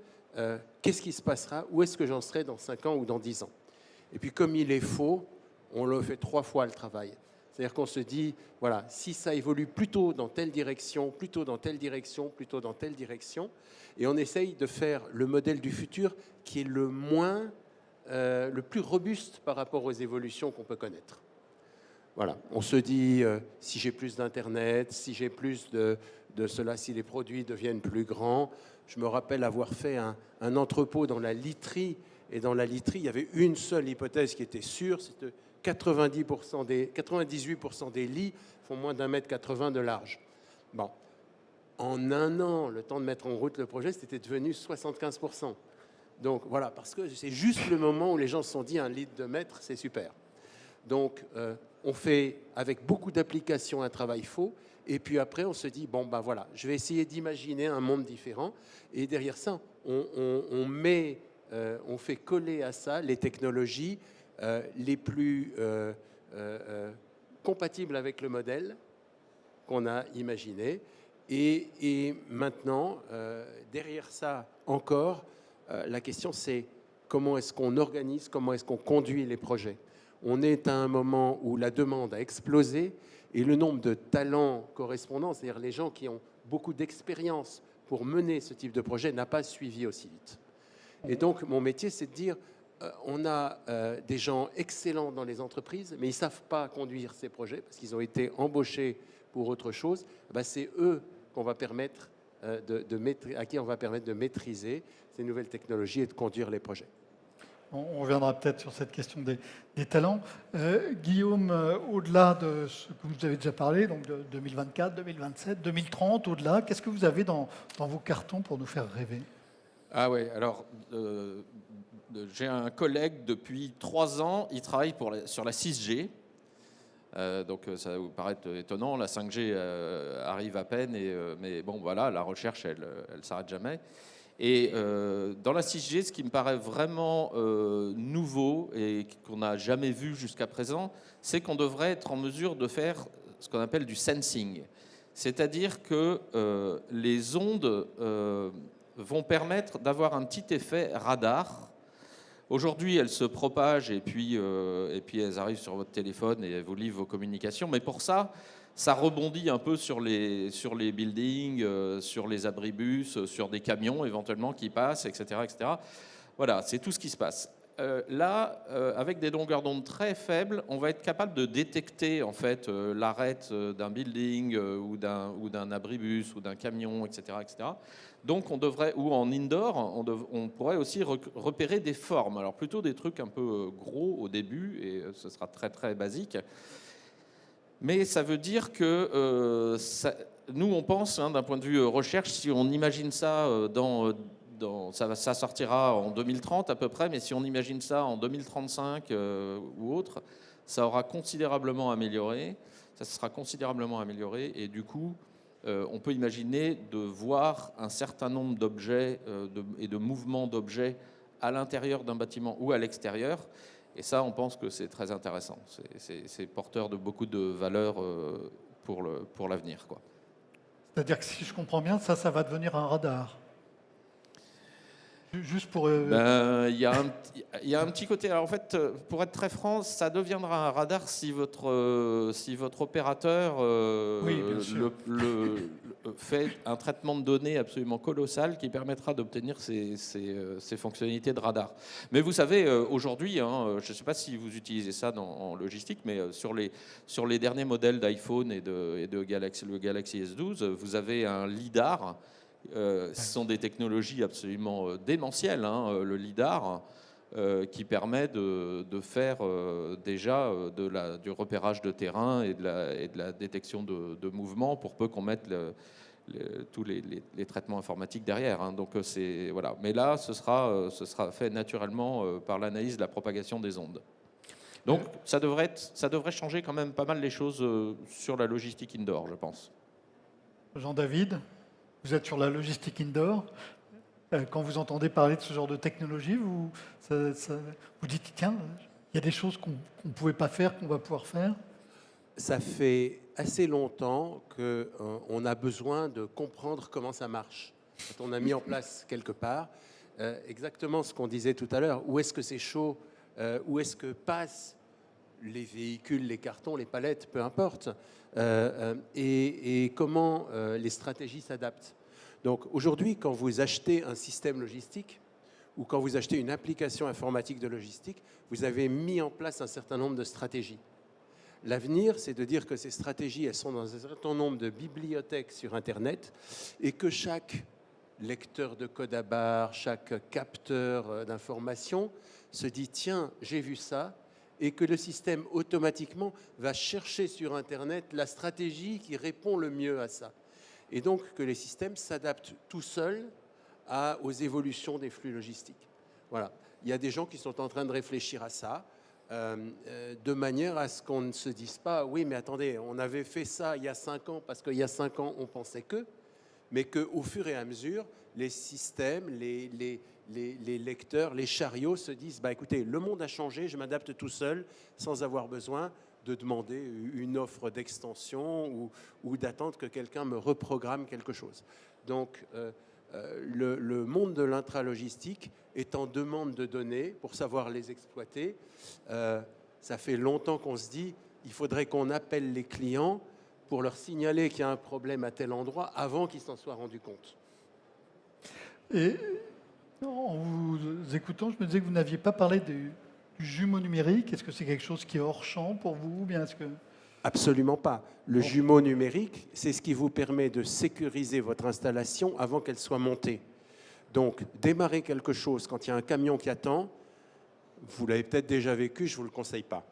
qu'est-ce qui se passera, où est-ce que j'en serai dans 5 ans ou dans 10 ans. Et puis comme il est faux, on le fait 3 fois le travail. C'est-à-dire qu'on se dit, voilà, si ça évolue plutôt dans telle direction, plutôt dans telle direction, plutôt dans telle direction, et on essaye de faire le modèle du futur qui est le plus robuste par rapport aux évolutions qu'on peut connaître. Voilà, on se dit, si j'ai plus d'Internet, si j'ai plus de cela, si les produits deviennent plus grands. Je me rappelle avoir fait un entrepôt dans la literie, et dans la literie, il y avait une seule hypothèse qui était sûre, c'était 98% des lits font moins d'1,80 m de large. Bon, en un an, le temps de mettre en route le projet, c'était devenu 75%. Donc voilà, parce que c'est juste le moment où les gens se sont dit 1 litre de mètre, c'est super. Donc on fait avec beaucoup d'applications un travail faux, et puis après on se dit, bon ben voilà, je vais essayer d'imaginer un monde différent, et derrière ça, on fait coller à ça les technologies les plus compatibles avec le modèle qu'on a imaginé. Et maintenant, derrière ça encore, la question c'est comment est-ce qu'on organise, comment est-ce qu'on conduit les projets. On est à un moment où la demande a explosé et le nombre de talents correspondants, c'est-à-dire les gens qui ont beaucoup d'expérience pour mener ce type de projet, n'a pas suivi aussi vite. Et donc, mon métier, c'est de dire, on a des gens excellents dans les entreprises, mais ils ne savent pas conduire ces projets parce qu'ils ont été embauchés pour autre chose. Ben, c'est eux qu'on va permettre à qui on va permettre de maîtriser ces nouvelles technologies et de conduire les projets. On reviendra peut-être sur cette question des talents. Guillaume, au-delà de ce que vous avez déjà parlé, donc de 2024, 2027, 2030, au-delà, qu'est-ce que vous avez dans vos cartons pour nous faire rêver? Ah ouais, alors j'ai un collègue depuis 3 ans, il travaille sur la 6G. Donc ça va vous paraître étonnant, la 5G arrive à peine, mais bon voilà, la recherche elle s'arrête jamais. Et dans la 6G, ce qui me paraît vraiment nouveau et qu'on n'a jamais vu jusqu'à présent, c'est qu'on devrait être en mesure de faire ce qu'on appelle du sensing. C'est-à-dire que les ondes vont permettre d'avoir un petit effet radar. Aujourd'hui, elles se propagent et puis elles arrivent sur votre téléphone et elles vous livrent vos communications. Mais pour ça rebondit un peu sur les buildings, sur les abribus, sur des camions éventuellement qui passent, etc., etc. Voilà, c'est tout ce qui se passe. Là, avec des longueurs d'onde très faibles, on va être capable de détecter en fait l'arête d'un building ou d'un abribus ou d'un camion, etc., etc. Donc on devrait, ou en indoor, on pourrait aussi repérer des formes. Alors plutôt des trucs un peu gros au début, et ce sera très très basique. Mais ça veut dire que nous on pense, d'un point de vue recherche, si on imagine ça ça sortira en 2030 à peu près, mais si on imagine ça en 2035 ou autre, ça aura considérablement amélioré, ça sera considérablement amélioré, et du coup, on peut imaginer de voir un certain nombre d'objets et de mouvements d'objets à l'intérieur d'un bâtiment ou à l'extérieur, et ça, on pense que c'est très intéressant. C'est porteur de beaucoup de valeur pour l'avenir, quoi. C'est-à-dire que si je comprends bien, ça va devenir un radar. Juste pour... Il y a un petit côté. Alors en fait, pour être très franc, ça deviendra un radar si votre opérateur fait un traitement de données absolument colossal qui permettra d'obtenir ces fonctionnalités de radar. Mais vous savez, aujourd'hui, je ne sais pas si vous utilisez ça en logistique, mais sur les derniers modèles d'iPhone et de Galaxy, le Galaxy S12, vous avez un lidar. Ce sont des technologies absolument démentielles, le LIDAR, qui permet de faire déjà du repérage de terrain et de la détection de mouvements pour peu qu'on mette tous les traitements informatiques derrière. Donc voilà. Mais là, ce sera fait naturellement par l'analyse de la propagation des ondes. Donc ça devrait changer quand même pas mal les choses sur la logistique indoor, je pense. Jean-David, vous êtes sur la logistique indoor. Quand vous entendez parler de ce genre de technologie, vous dites, tiens, il y a des choses qu'on ne pouvait pas faire, qu'on va pouvoir faire? Ça fait assez longtemps qu'on a besoin de comprendre comment ça marche. Quand on a mis en place quelque part, exactement ce qu'on disait tout à l'heure, où est-ce que c'est chaud, où est-ce que passent les véhicules, les cartons, les palettes, peu importe, et comment les stratégies s'adaptent. Donc aujourd'hui, quand vous achetez un système logistique ou quand vous achetez une application informatique de logistique, vous avez mis en place un certain nombre de stratégies. L'avenir, c'est de dire que ces stratégies, elles sont dans un certain nombre de bibliothèques sur Internet et que chaque lecteur de code à barre, chaque capteur d'information se dit « tiens, j'ai vu ça » et que le système automatiquement va chercher sur Internet la stratégie qui répond le mieux à ça. Et donc que les systèmes s'adaptent tout seuls aux évolutions des flux logistiques. Voilà. Il y a des gens qui sont en train de réfléchir à ça, de manière à ce qu'on ne se dise pas « oui, mais attendez, on avait fait ça il y a 5 ans parce qu'il y a 5 ans, on pensait que », mais qu'au fur et à mesure, les systèmes, les lecteurs, les chariots se disent bah, « écoutez, le monde a changé, je m'adapte tout seul sans avoir besoin de demander une offre d'extension ou d'attendre que quelqu'un me reprogramme quelque chose. » Donc, le monde de l'intralogistique est en demande de données pour savoir les exploiter. Ça fait longtemps qu'on se dit il faudrait qu'on appelle les clients pour leur signaler qu'il y a un problème à tel endroit avant qu'ils s'en soient rendus compte. Et en vous écoutant, je me disais que vous n'aviez pas parlé du jumeau numérique. Est-ce que c'est quelque chose qui est hors champ pour vous, ou bien est-ce que... Absolument pas. Le jumeau numérique, c'est ce qui vous permet de sécuriser votre installation avant qu'elle soit montée. Donc, démarrer quelque chose quand il y a un camion qui attend, vous l'avez peut-être déjà vécu, je ne vous le conseille pas.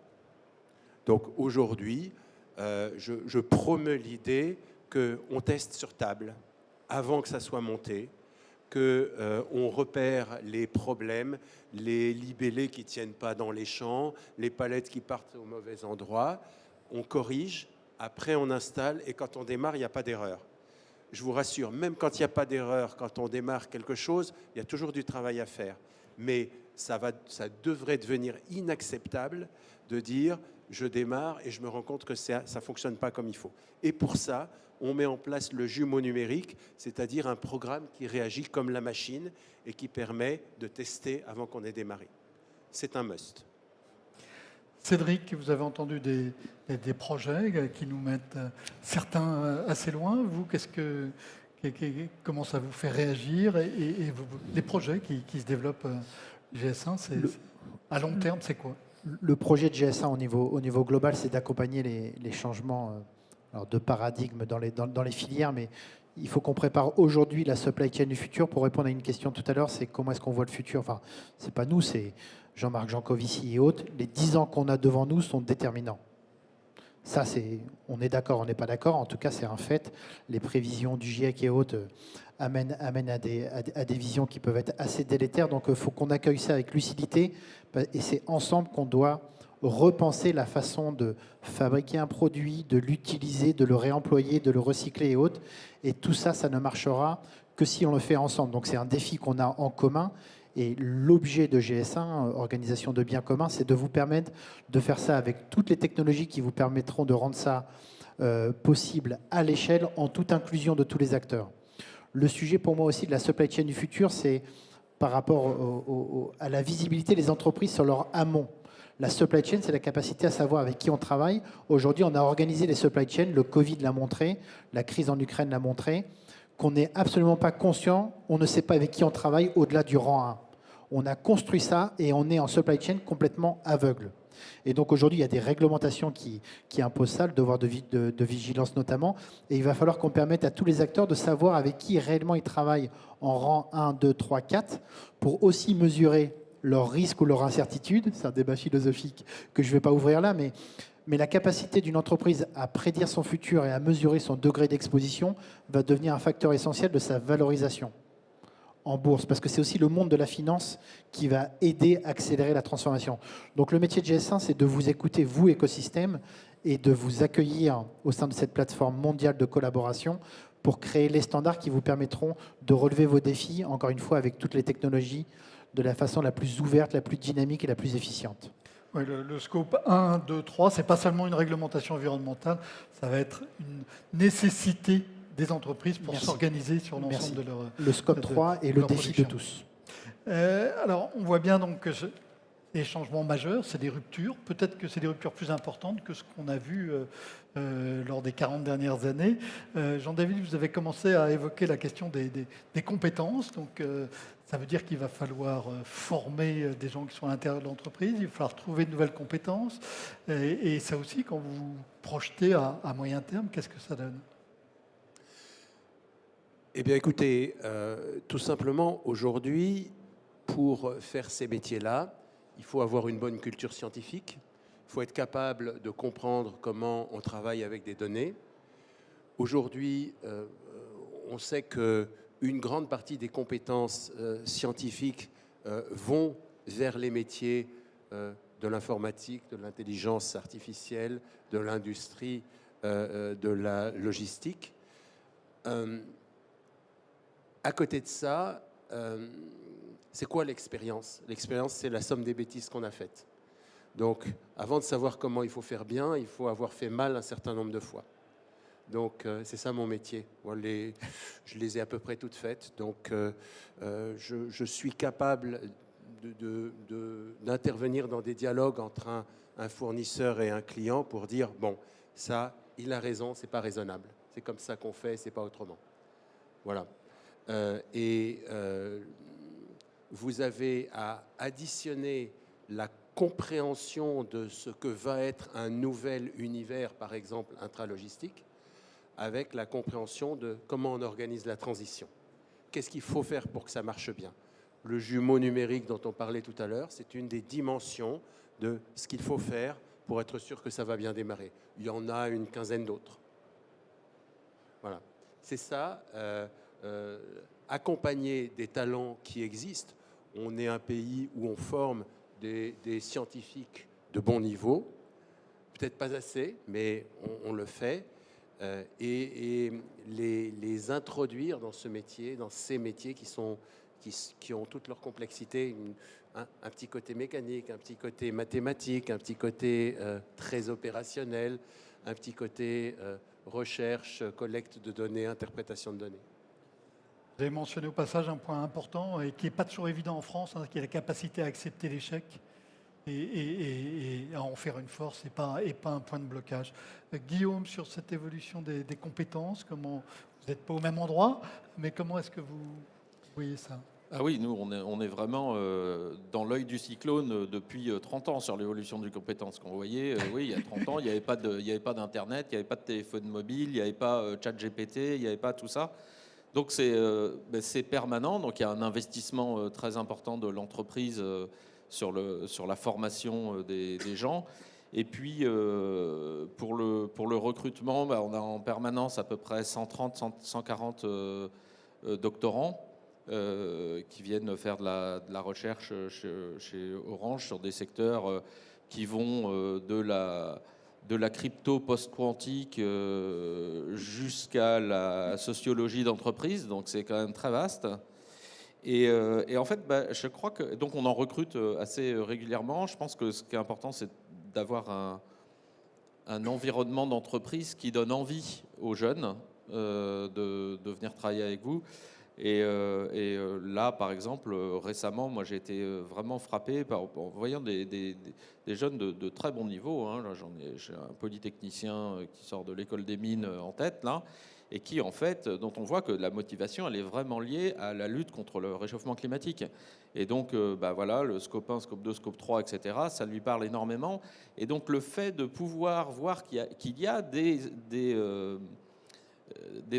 Donc, aujourd'hui, je promeux l'idée qu'on teste sur table avant que ça soit monté, qu'on repère les problèmes, les libellés qui ne tiennent pas dans les champs, les palettes qui partent au mauvais endroit. On corrige, après on installe, et quand on démarre, il n'y a pas d'erreur. Je vous rassure, même quand il n'y a pas d'erreur, quand on démarre quelque chose, il y a toujours du travail à faire. Mais ça devrait devenir inacceptable de dire je démarre et je me rends compte que ça ne fonctionne pas comme il faut. Et pour ça, on met en place le jumeau numérique, c'est-à-dire un programme qui réagit comme la machine et qui permet de tester avant qu'on ait démarré. C'est un must. Cédric, vous avez entendu des projets qui nous mettent certains assez loin. Vous, comment ça vous fait réagir et les projets qui se développent GS1, à long terme, c'est quoi? Le projet de GS1 au niveau global, c'est d'accompagner les changements de paradigme dans les filières, mais il faut qu'on prépare aujourd'hui la supply chain du futur. Pour répondre à une question tout à l'heure, c'est comment est-ce qu'on voit le futur? Enfin, c'est pas nous, c'est Jean-Marc Jancovici et autres. Les 10 ans qu'on a devant nous sont déterminants. Ça, on est d'accord, on n'est pas d'accord. En tout cas, c'est un fait. Les prévisions du GIEC et autres amènent à des visions qui peuvent être assez délétères. Donc, il faut qu'on accueille ça avec lucidité. Et c'est ensemble qu'on doit repenser la façon de fabriquer un produit, de l'utiliser, de le réemployer, de le recycler et autres. Et tout ça, ça ne marchera que si on le fait ensemble. Donc, c'est un défi qu'on a en commun. Et l'objet de GS1, Organisation de biens communs, c'est de vous permettre de faire ça avec toutes les technologies qui vous permettront de rendre ça possible à l'échelle, en toute inclusion de tous les acteurs. Le sujet pour moi aussi de la supply chain du futur, c'est par rapport à la visibilité des entreprises sur leur amont. La supply chain, c'est la capacité à savoir avec qui on travaille. Aujourd'hui, on a organisé les supply chains, le Covid l'a montré, la crise en Ukraine l'a montré, qu'on n'est absolument pas conscient, on ne sait pas avec qui on travaille au-delà du rang 1. On a construit ça et on est en supply chain complètement aveugle. Et donc aujourd'hui, il y a des réglementations qui imposent ça, le devoir de vigilance notamment. Et il va falloir qu'on permette à tous les acteurs de savoir avec qui réellement ils travaillent en rang 1, 2, 3, 4, pour aussi mesurer leurs risques ou leurs incertitudes. C'est un débat philosophique que je ne vais pas ouvrir là, mais la capacité d'une entreprise à prédire son futur et à mesurer son degré d'exposition va devenir un facteur essentiel de sa valorisation en bourse, parce que c'est aussi le monde de la finance qui va aider à accélérer la transformation. Donc le métier de GS1, c'est de vous écouter, vous, écosystème, et de vous accueillir au sein de cette plateforme mondiale de collaboration pour créer les standards qui vous permettront de relever vos défis, encore une fois, avec toutes les technologies, de la façon la plus ouverte, la plus dynamique et la plus efficiente. Oui, le scope 1, 2, 3, ce n'est pas seulement une réglementation environnementale, ça va être une nécessité des entreprises pour s'organiser sur l'ensemble de leur le scope 3 est le défi de tous. Alors, on voit bien donc que des changements majeurs, c'est des ruptures. Peut-être que c'est des ruptures plus importantes que ce qu'on a vu lors des 40 dernières années. Jean-David, vous avez commencé à évoquer la question des compétences. Donc, ça veut dire qu'il va falloir former des gens qui sont à l'intérieur de l'entreprise. Il va falloir trouver de nouvelles compétences. Et ça aussi, quand vous vous projetez à moyen terme, qu'est-ce que ça donne ? Eh bien, écoutez, tout simplement, aujourd'hui, pour faire ces métiers-là, il faut avoir une bonne culture scientifique. Il faut être capable de comprendre comment on travaille avec des données. Aujourd'hui, on sait qu'une grande partie des compétences scientifiques vont vers les métiers de l'informatique, de l'intelligence artificielle, de l'industrie, de la logistique. À côté de ça, c'est quoi l'expérience ? L'expérience, c'est la somme des bêtises qu'on a faites. Donc, avant de savoir comment il faut faire bien, il faut avoir fait mal un certain nombre de fois. Donc, c'est ça mon métier. Moi, je les ai à peu près toutes faites. Donc, je suis capable d'intervenir dans des dialogues entre un fournisseur et un client pour dire, bon, ça, il a raison, c'est pas raisonnable. C'est comme ça qu'on fait, c'est pas autrement. Voilà. Vous avez à additionner la compréhension de ce que va être un nouvel univers, par exemple intralogistique, avec la compréhension de comment on organise la transition. Qu'est-ce qu'il faut faire pour que ça marche bien ? Le jumeau numérique dont on parlait tout à l'heure, c'est une des dimensions de ce qu'il faut faire pour être sûr que ça va bien démarrer. Il y en a une quinzaine d'autres. Voilà. C'est ça. Accompagner des talents qui existent. On est un pays où on forme des scientifiques de bon niveau, peut-être pas assez, mais on le fait, et les introduire dans ce métier, dans ces métiers qui ont toute leur complexité, un petit côté mécanique, un petit côté mathématique, un petit côté très opérationnel, un petit côté recherche, collecte de données, interprétation de données. Vous avez mentionné au passage un point important et qui n'est pas toujours évident en France, qui est la capacité à accepter l'échec et à en faire une force et pas un point de blocage. Guillaume, sur cette évolution des compétences, vous n'êtes pas au même endroit, mais comment est-ce que vous voyez ça ? Ah oui, nous, on est vraiment dans l'œil du cyclone depuis 30 ans sur l'évolution des compétences. Qu'on voyait, oui, il y a 30 ans, il n'y avait pas d'Internet, il n'y avait pas de téléphone mobile, il n'y avait pas ChatGPT, il n'y avait pas tout ça. Donc c'est permanent, donc il y a un investissement très important de l'entreprise sur la formation des gens. Et puis pour le recrutement, on a en permanence à peu près 130-140 doctorants qui viennent faire de la recherche chez Orange sur des secteurs qui vont de la crypto post-quantique jusqu'à la sociologie d'entreprise, donc c'est quand même très vaste. Et en fait, je crois que donc on en recrute assez régulièrement. Je pense que ce qui est important, c'est d'avoir un environnement d'entreprise qui donne envie aux jeunes de venir travailler avec vous. Là, par exemple, récemment, moi j'ai été vraiment frappé en voyant des jeunes de très bon niveau. Hein. Là, j'ai un polytechnicien qui sort de l'école des mines en tête, là, et qui, en fait, dont on voit que la motivation, elle est vraiment liée à la lutte contre le réchauffement climatique. Et donc, voilà, le scope 1, scope 2, scope 3, etc., ça lui parle énormément. Et donc, le fait de pouvoir voir qu'il y a des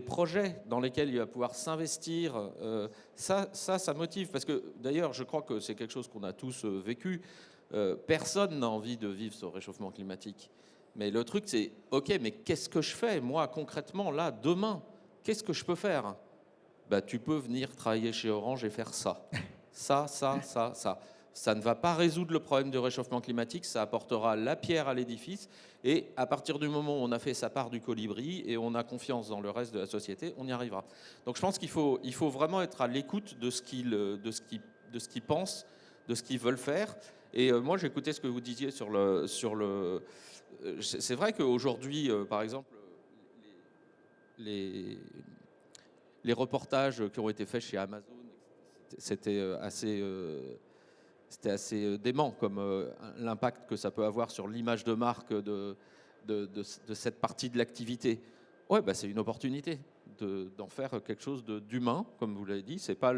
projets dans lesquels il va pouvoir s'investir, ça motive. Parce que d'ailleurs, je crois que c'est quelque chose qu'on a tous vécu. Personne n'a envie de vivre ce réchauffement climatique. Mais le truc, c'est, OK, mais qu'est-ce que je fais, moi, concrètement, là, demain? Qu'est-ce que je peux faire? Tu peux venir travailler chez Orange et faire ça. Ça. Ça ne va pas résoudre le problème du réchauffement climatique, ça apportera la pierre à l'édifice. Et à partir du moment où on a fait sa part du colibri et on a confiance dans le reste de la société, on y arrivera. Donc je pense qu'il faut vraiment être à l'écoute de ce qu'ils pensent, de ce qu'ils veulent faire. Et moi, j'écoutais ce que vous disiez sur le. C'est vrai qu'aujourd'hui, par exemple, les reportages qui ont été faits chez Amazon, c'était assez dément comme l'impact que ça peut avoir sur l'image de marque de cette partie de l'activité. Ouais, c'est une opportunité d'en faire quelque chose d'humain, comme vous l'avez dit. C'est pas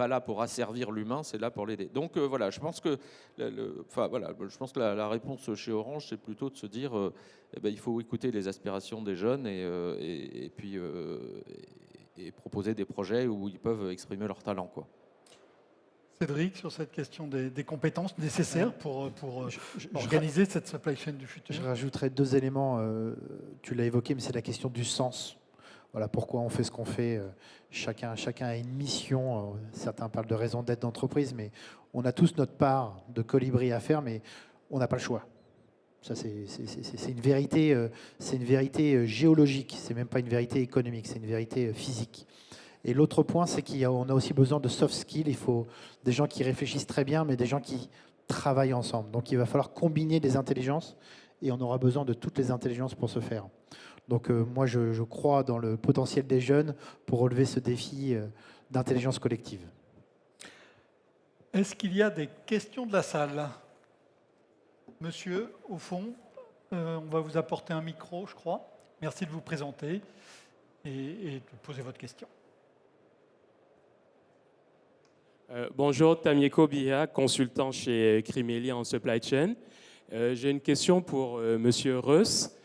là pour asservir l'humain, c'est là pour l'aider. Donc voilà, je pense que la réponse chez Orange, c'est plutôt de se dire, il faut écouter les aspirations des jeunes et puis proposer des projets où ils peuvent exprimer leur talent, quoi. Cédric, sur cette question des compétences nécessaires pour organiser cette supply chain du futur. Je rajouterais 2 éléments. Tu l'as évoqué, mais c'est la question du sens. Voilà pourquoi on fait ce qu'on fait. Chacun a une mission. Certains parlent de raison d'être d'entreprise, mais on a tous notre part de colibri à faire, mais on n'a pas le choix. Ça, c'est une vérité géologique. C'est même pas une vérité économique, c'est une vérité physique. Et l'autre point, c'est qu'on a aussi besoin de soft skills. Il faut des gens qui réfléchissent très bien, mais des gens qui travaillent ensemble. Donc il va falloir combiner des intelligences et on aura besoin de toutes les intelligences pour ce faire. Donc moi, je crois dans le potentiel des jeunes pour relever ce défi d'intelligence collective. Est-ce qu'il y a des questions de la salle? Monsieur, au fond, on va vous apporter un micro, je crois. Merci de vous présenter et de poser votre question. Bonjour, Tamieko Biha, consultant chez Crimelia en supply chain. J'ai une question pour Monsieur Reuss.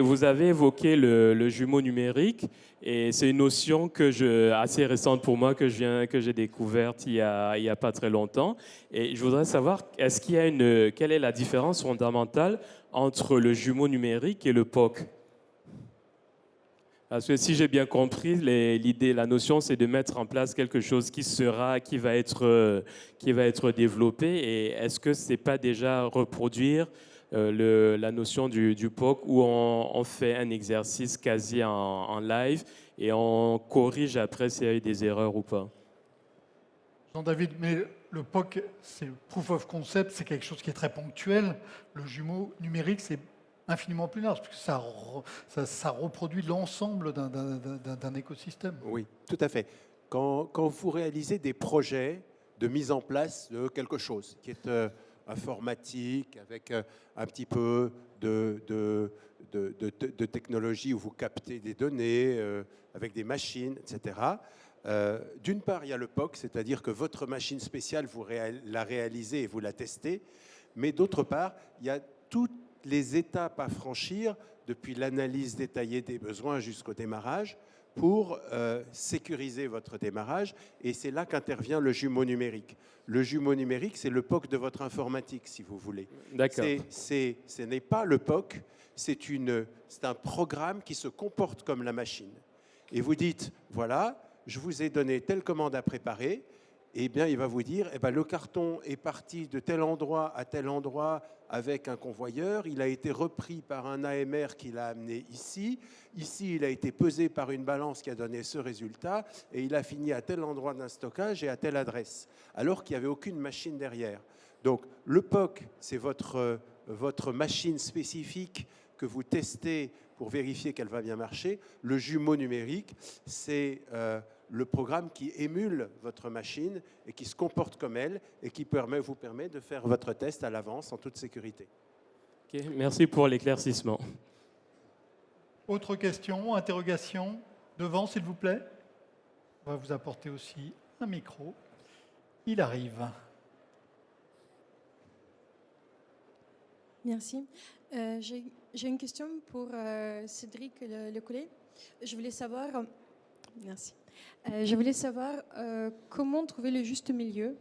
Vous avez évoqué le jumeau numérique et c'est une notion assez récente pour moi que j'ai découverte il y a pas très longtemps. Et je voudrais savoir, quelle est la différence fondamentale entre le jumeau numérique et le POC? Parce que si j'ai bien compris, la notion, c'est de mettre en place quelque chose qui va être développé. Et est-ce que c'est pas déjà reproduire la notion du POC où on fait un exercice quasi en live et on corrige après s'il y a eu des erreurs ou pas? Jean-David, mais le POC, c'est proof of concept, c'est quelque chose qui est très ponctuel. Le jumeau numérique, c'est infiniment plus large, parce que ça reproduit l'ensemble d'un écosystème. Oui, tout à fait. Quand vous réalisez des projets de mise en place de quelque chose qui est informatique, avec un petit peu de technologie où vous captez des données, avec des machines, etc. D'une part, il y a le POC, c'est-à-dire que votre machine spéciale, vous la réalisez et vous la testez, mais d'autre part, il y a toutes les étapes à franchir depuis l'analyse détaillée des besoins jusqu'au démarrage pour sécuriser votre démarrage. Et c'est là qu'intervient le jumeau numérique. Le jumeau numérique, c'est le POC de votre informatique, si vous voulez. D'accord. Ce n'est pas le POC, c'est un programme qui se comporte comme la machine. Et vous dites, voilà, je vous ai donné telle commande à préparer, eh bien, il va vous dire, le carton est parti de tel endroit à tel endroit avec un convoyeur, il a été repris par un AMR qui l'a amené ici. Ici, il a été pesé par une balance qui a donné ce résultat et il a fini à tel endroit d'un stockage et à telle adresse, alors qu'il n'y avait aucune machine derrière. Donc, le POC, c'est votre machine spécifique que vous testez pour vérifier qu'elle va bien marcher. Le jumeau numérique, c'est le programme qui émule votre machine et qui se comporte comme elle et qui vous permet de faire votre test à l'avance en toute sécurité. Okay, merci pour l'éclaircissement. Autre question, interrogation? Devant, s'il vous plaît. On va vous apporter aussi un micro. Il arrive. Merci. J'ai une question pour Cédric Lecollet. Je voulais savoir, merci. Je voulais savoir comment trouver le juste milieu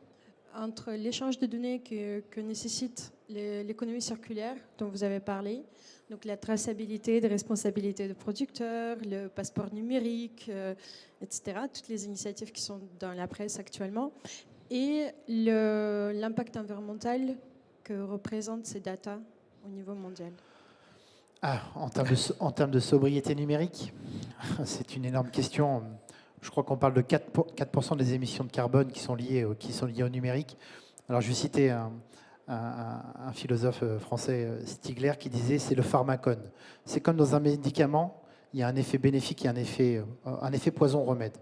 entre l'échange de données que nécessite l'économie circulaire dont vous avez parlé, donc la traçabilité des responsabilités de producteurs, le passeport numérique, etc., toutes les initiatives qui sont dans la presse actuellement, et l'impact environnemental que représentent ces data au niveau mondial. En termes de sobriété numérique, c'est une énorme question. Je crois qu'on parle de 4% des émissions de carbone qui sont liées au numérique. Alors, je vais citer un philosophe français, Stigler, qui disait c'est le pharmacone. C'est comme dans un médicament, il y a un effet bénéfique et un effet poison-remède.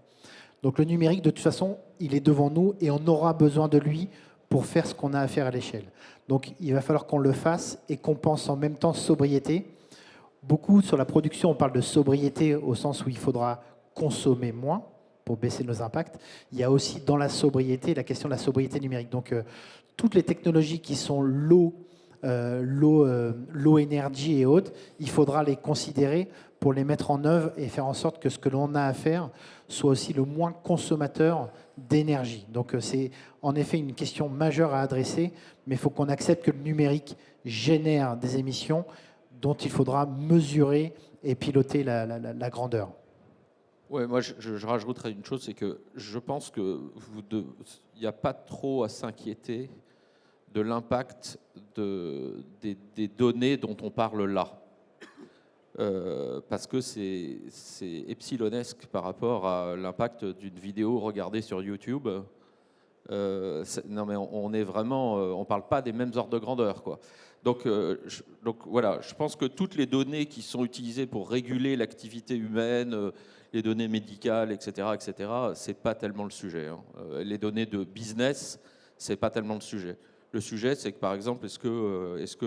Donc le numérique, de toute façon, il est devant nous et on aura besoin de lui pour faire ce qu'on a à faire à l'échelle. Donc il va falloir qu'on le fasse et qu'on pense en même temps sobriété. Beaucoup sur la production, on parle de sobriété au sens où il faudra consommer moins pour baisser nos impacts. Il y a aussi dans la sobriété la question de la sobriété numérique. Donc toutes les technologies qui sont l'eau, énergie et autres, il faudra les considérer pour les mettre en œuvre et faire en sorte que ce que l'on a à faire soit aussi le moins consommateur d'énergie. Donc c'est en effet une question majeure à adresser, mais il faut qu'on accepte que le numérique génère des émissions dont il faudra mesurer et piloter la grandeur. Ouais, moi je rajouterais une chose, c'est que je pense qu'il n'y a pas trop à s'inquiéter de l'impact des données dont on parle là. Parce que c'est epsilonesque par rapport à l'impact d'une vidéo regardée sur YouTube. Non mais on est vraiment, on parle pas des mêmes ordres de grandeur, quoi. Donc voilà, je pense que toutes les données qui sont utilisées pour réguler l'activité humaine, les données médicales, etc., c'est pas tellement le sujet. Hein. Les données de business, c'est pas tellement le sujet. Le sujet, c'est que par exemple, est-ce que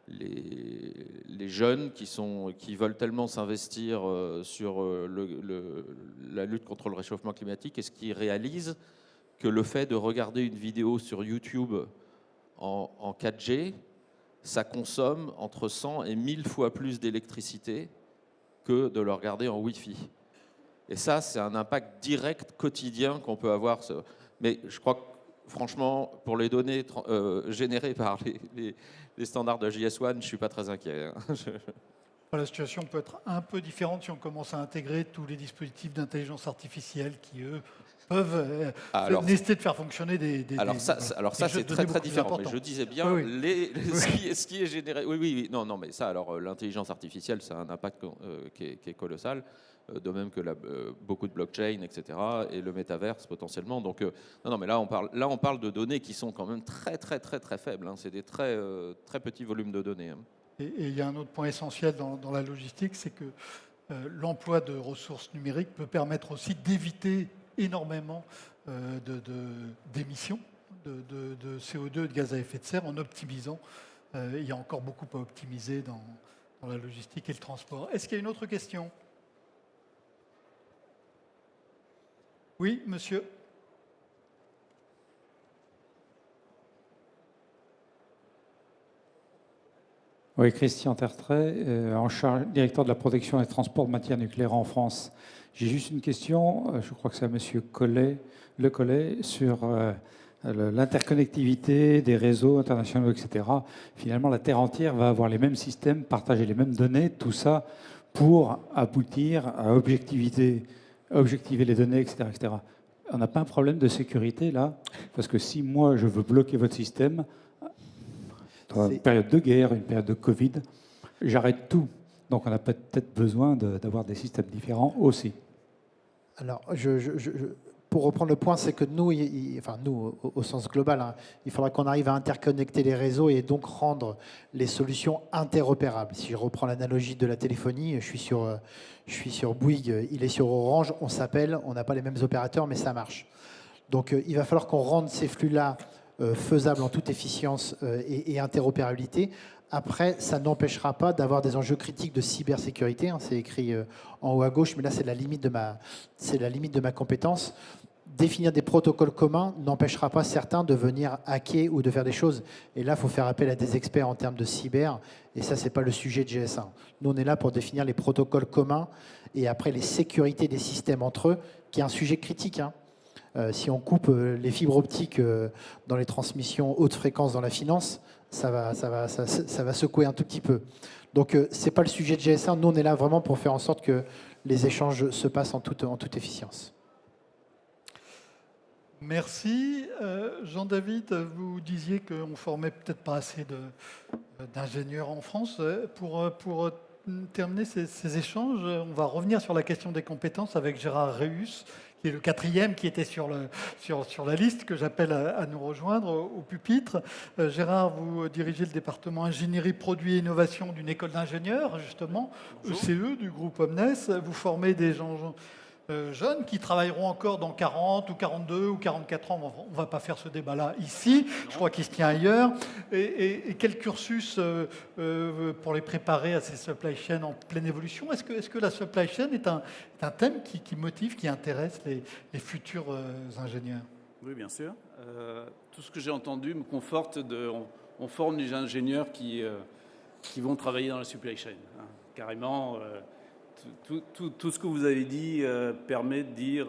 les jeunes qui veulent tellement s'investir sur la lutte contre le réchauffement climatique, est-ce qu'ils réalisent que le fait de regarder une vidéo sur YouTube en 4G, ça consomme entre 100 et 1000 fois plus d'électricité que de le regarder en Wi-Fi. Et ça, c'est un impact direct quotidien qu'on peut avoir. Mais je crois que, franchement, pour les données générées par les standards de JS1, je ne suis pas très inquiet. La situation peut être un peu différente si on commence à intégrer tous les dispositifs d'intelligence artificielle qui, eux, peuvent nécessiter de faire fonctionner des alors ça c'est très très différent. Mais je disais bien, oui. Ce qui est généré. Oui. Non, mais ça, alors l'intelligence artificielle, ça a un impact qui est colossal, de même que beaucoup de blockchain, etc. Et le métaverse potentiellement. Donc non, mais là on parle de données qui sont quand même très très très très faibles. Hein. C'est des très très petits volumes de données. Hein. Et il y a un autre point essentiel dans la logistique, c'est que l'emploi de ressources numériques peut permettre aussi d'éviter énormément d'émissions de CO2 et de gaz à effet de serre en optimisant. Il y a encore beaucoup à optimiser dans la logistique et le transport. Est-ce qu'il y a une autre question? Oui, monsieur. Oui, Christian Tertrais, directeur de la protection des transports de matières nucléaires en France. J'ai juste une question, je crois que c'est à monsieur Le Collet, sur l'interconnectivité des réseaux internationaux, etc. Finalement, la Terre entière va avoir les mêmes systèmes, partager les mêmes données, tout ça pour aboutir à objectiver les données, etc. On n'a pas un problème de sécurité, là? Parce que si moi, je veux bloquer votre système, dans une période de guerre, une période de Covid, j'arrête tout. Donc on a peut-être besoin d'avoir des systèmes différents aussi. Alors, pour reprendre le point, c'est que nous, nous, au sens global, hein, il faudra qu'on arrive à interconnecter les réseaux et donc rendre les solutions interopérables. Si je reprends l'analogie de la téléphonie, je suis sur Bouygues, il est sur Orange, on s'appelle, on n'a pas les mêmes opérateurs, mais ça marche. Donc il va falloir qu'on rende ces flux-là faisables en toute efficience et interopérabilité. Après, ça n'empêchera pas d'avoir des enjeux critiques de cybersécurité. Hein, c'est écrit en haut à gauche, mais là, c'est la limite de ma compétence. Définir des protocoles communs n'empêchera pas certains de venir hacker ou de faire des choses. Et là, il faut faire appel à des experts en termes de cyber. Et ça, ce n'est pas le sujet de GS1. Nous, on est là pour définir les protocoles communs et après les sécurités des systèmes entre eux, qui est un sujet critique. Hein. Si on coupe les fibres optiques dans les transmissions haute fréquence dans la finance, ça va secouer un tout petit peu. Donc, ce n'est pas le sujet de GS1. Nous, on est là vraiment pour faire en sorte que les échanges se passent en toute efficience. Merci. Jean-David, vous disiez qu'on ne formait peut-être pas assez d'ingénieurs en France. Pour terminer ces échanges, on va revenir sur la question des compétences avec Gérard Réus, qui est le quatrième qui était sur la liste, que j'appelle à nous rejoindre au pupitre. Gérard, vous dirigez le département ingénierie, produits et innovation d'une école d'ingénieurs, justement, ECE du groupe Omnes. Vous formez des gens jeunes qui travailleront encore dans 40 ou 42 ou 44 ans. On ne va pas faire ce débat-là ici, je crois qu'il se tient ailleurs. Et quel cursus pour les préparer à ces supply chains en pleine évolution? Est-ce que la supply chain est un thème qui motive, qui intéresse les futurs ingénieurs? Oui, bien sûr. Tout ce que j'ai entendu me conforte. On forme des ingénieurs qui vont travailler dans la supply chain. Hein. Carrément... Tout ce que vous avez dit permet de dire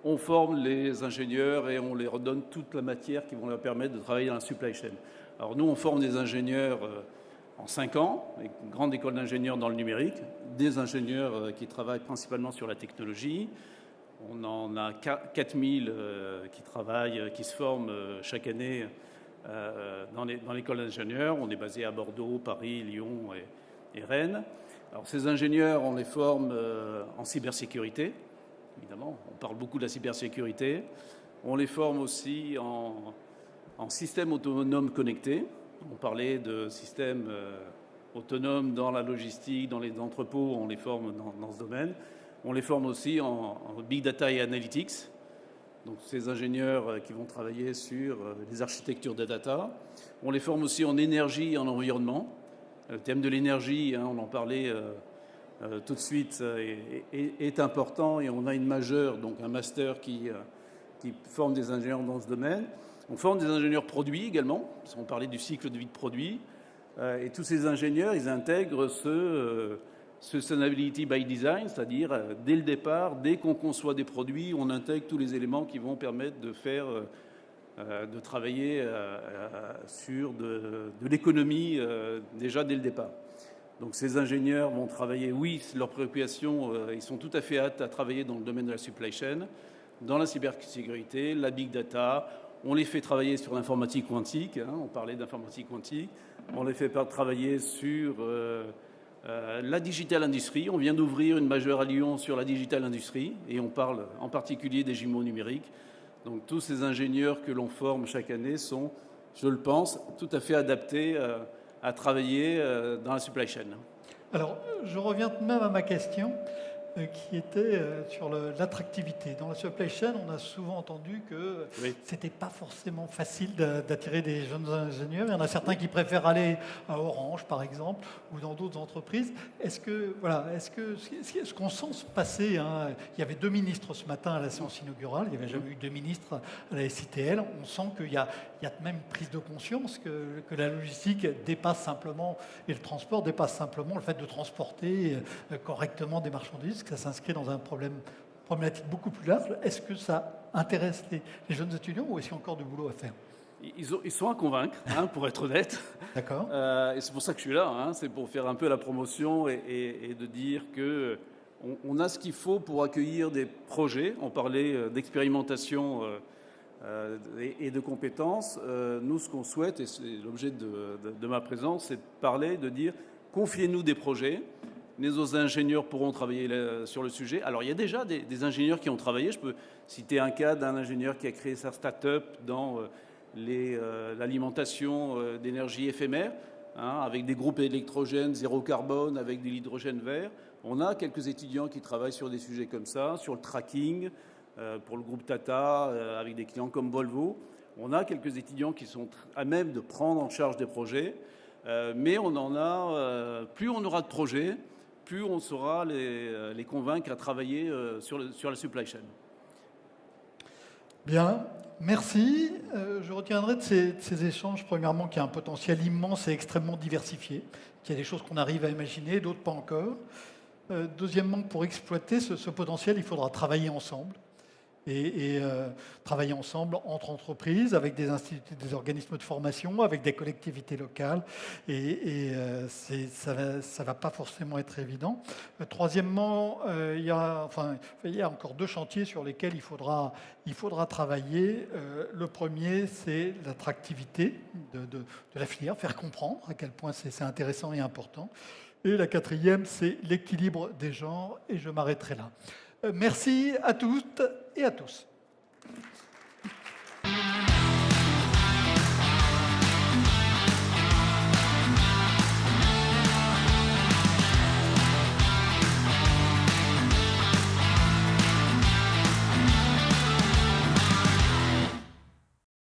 on forme les ingénieurs et on leur redonne toute la matière qui vont leur permettre de travailler dans la supply chain. Alors nous, on forme des ingénieurs en 5 ans, une grande école d'ingénieurs dans le numérique, des ingénieurs qui travaillent principalement sur la technologie. On en a 4000 qui travaillent, qui se forment chaque année dans l'école d'ingénieurs. On est basé à Bordeaux, Paris, Lyon et Rennes. Alors, ces ingénieurs, on les forme en cybersécurité, évidemment. On parle beaucoup de la cybersécurité. On les forme aussi en système autonome connecté. On parlait de systèmes autonomes dans la logistique, dans les entrepôts. On les forme dans ce domaine. On les forme aussi en big data et analytics. Donc, ces ingénieurs qui vont travailler sur les architectures de data. On les forme aussi en énergie et en environnement. Le thème de l'énergie, hein, on en parlait tout de suite, est important et on a une majeure, donc un master qui forme des ingénieurs dans ce domaine. On forme des ingénieurs produits également, parce qu'on parlait du cycle de vie de produit. Et tous ces ingénieurs, ils intègrent ce sustainability by design, c'est-à-dire dès le départ, dès qu'on conçoit des produits, on intègre tous les éléments qui vont permettre de travailler sur de l'économie déjà dès le départ. Donc ces ingénieurs vont travailler, oui, leur préoccupation, ils sont tout à fait hâte à travailler dans le domaine de la supply chain, dans la cybersécurité, la big data. On les fait travailler sur l'informatique quantique, hein, on parlait d'informatique quantique. On les fait travailler sur la digital industry. On vient d'ouvrir une majeure à Lyon sur la digital industry et on parle en particulier des jumeaux numériques. Donc tous ces ingénieurs que l'on forme chaque année sont, je le pense, tout à fait adaptés à travailler dans la supply chain. Alors, je reviens même à ma question qui était sur l'attractivité. Dans la supply chain, on a souvent entendu que ce n'était pas forcément facile d'attirer des jeunes ingénieurs. Il y en a certains qui préfèrent aller à Orange, par exemple, ou dans d'autres entreprises. Est-ce qu'on sent se passer, hein, il y avait 2 ministres ce matin à la séance inaugurale, il n'y avait jamais eu 2 ministres à la SITL. On sent qu'il y a même une prise de conscience que la logistique dépasse simplement, et le transport dépasse simplement le fait de transporter correctement des marchandises, que ça s'inscrit dans un problématique beaucoup plus large. Est-ce que ça intéresse les jeunes étudiants ou est-ce qu'il y a encore du boulot à faire? Ils sont à convaincre, hein, pour être honnête. D'accord. Et c'est pour ça que je suis là, hein, c'est pour faire un peu la promotion et de dire qu'on a ce qu'il faut pour accueillir des projets. On parlait d'expérimentation et de compétences. Nous, ce qu'on souhaite, et c'est l'objet de ma présence, c'est de parler, de dire confiez-nous des projets. nos ingénieurs pourront travailler sur le sujet. Alors, il y a déjà des ingénieurs qui ont travaillé. Je peux citer un cas d'un ingénieur qui a créé sa start-up dans l'alimentation d'énergie éphémère, hein, avec des groupes électrogènes zéro carbone, avec de l'hydrogène vert. On a quelques étudiants qui travaillent sur des sujets comme ça, sur le tracking, pour le groupe Tata, avec des clients comme Volvo. On a quelques étudiants qui sont à même de prendre en charge des projets, mais on en a, plus on aura de projets, plus on saura les convaincre à travailler sur la supply chain. Bien, merci. Je retiendrai de ces échanges, premièrement, qu'il y a un potentiel immense et extrêmement diversifié, qu'il y a des choses qu'on arrive à imaginer, d'autres pas encore. Deuxièmement, pour exploiter ce potentiel, il faudra travailler ensemble. Et travailler ensemble entre entreprises, avec des instituts, des organismes de formation, avec des collectivités locales. Ça va pas forcément être évident. Troisièmement, il y a encore 2 chantiers sur lesquels il faudra travailler. Le premier, c'est l'attractivité de la filière, faire comprendre à quel point c'est intéressant et important. Et la quatrième, c'est l'équilibre des genres. Et je m'arrêterai là. Merci à toutes et à tous.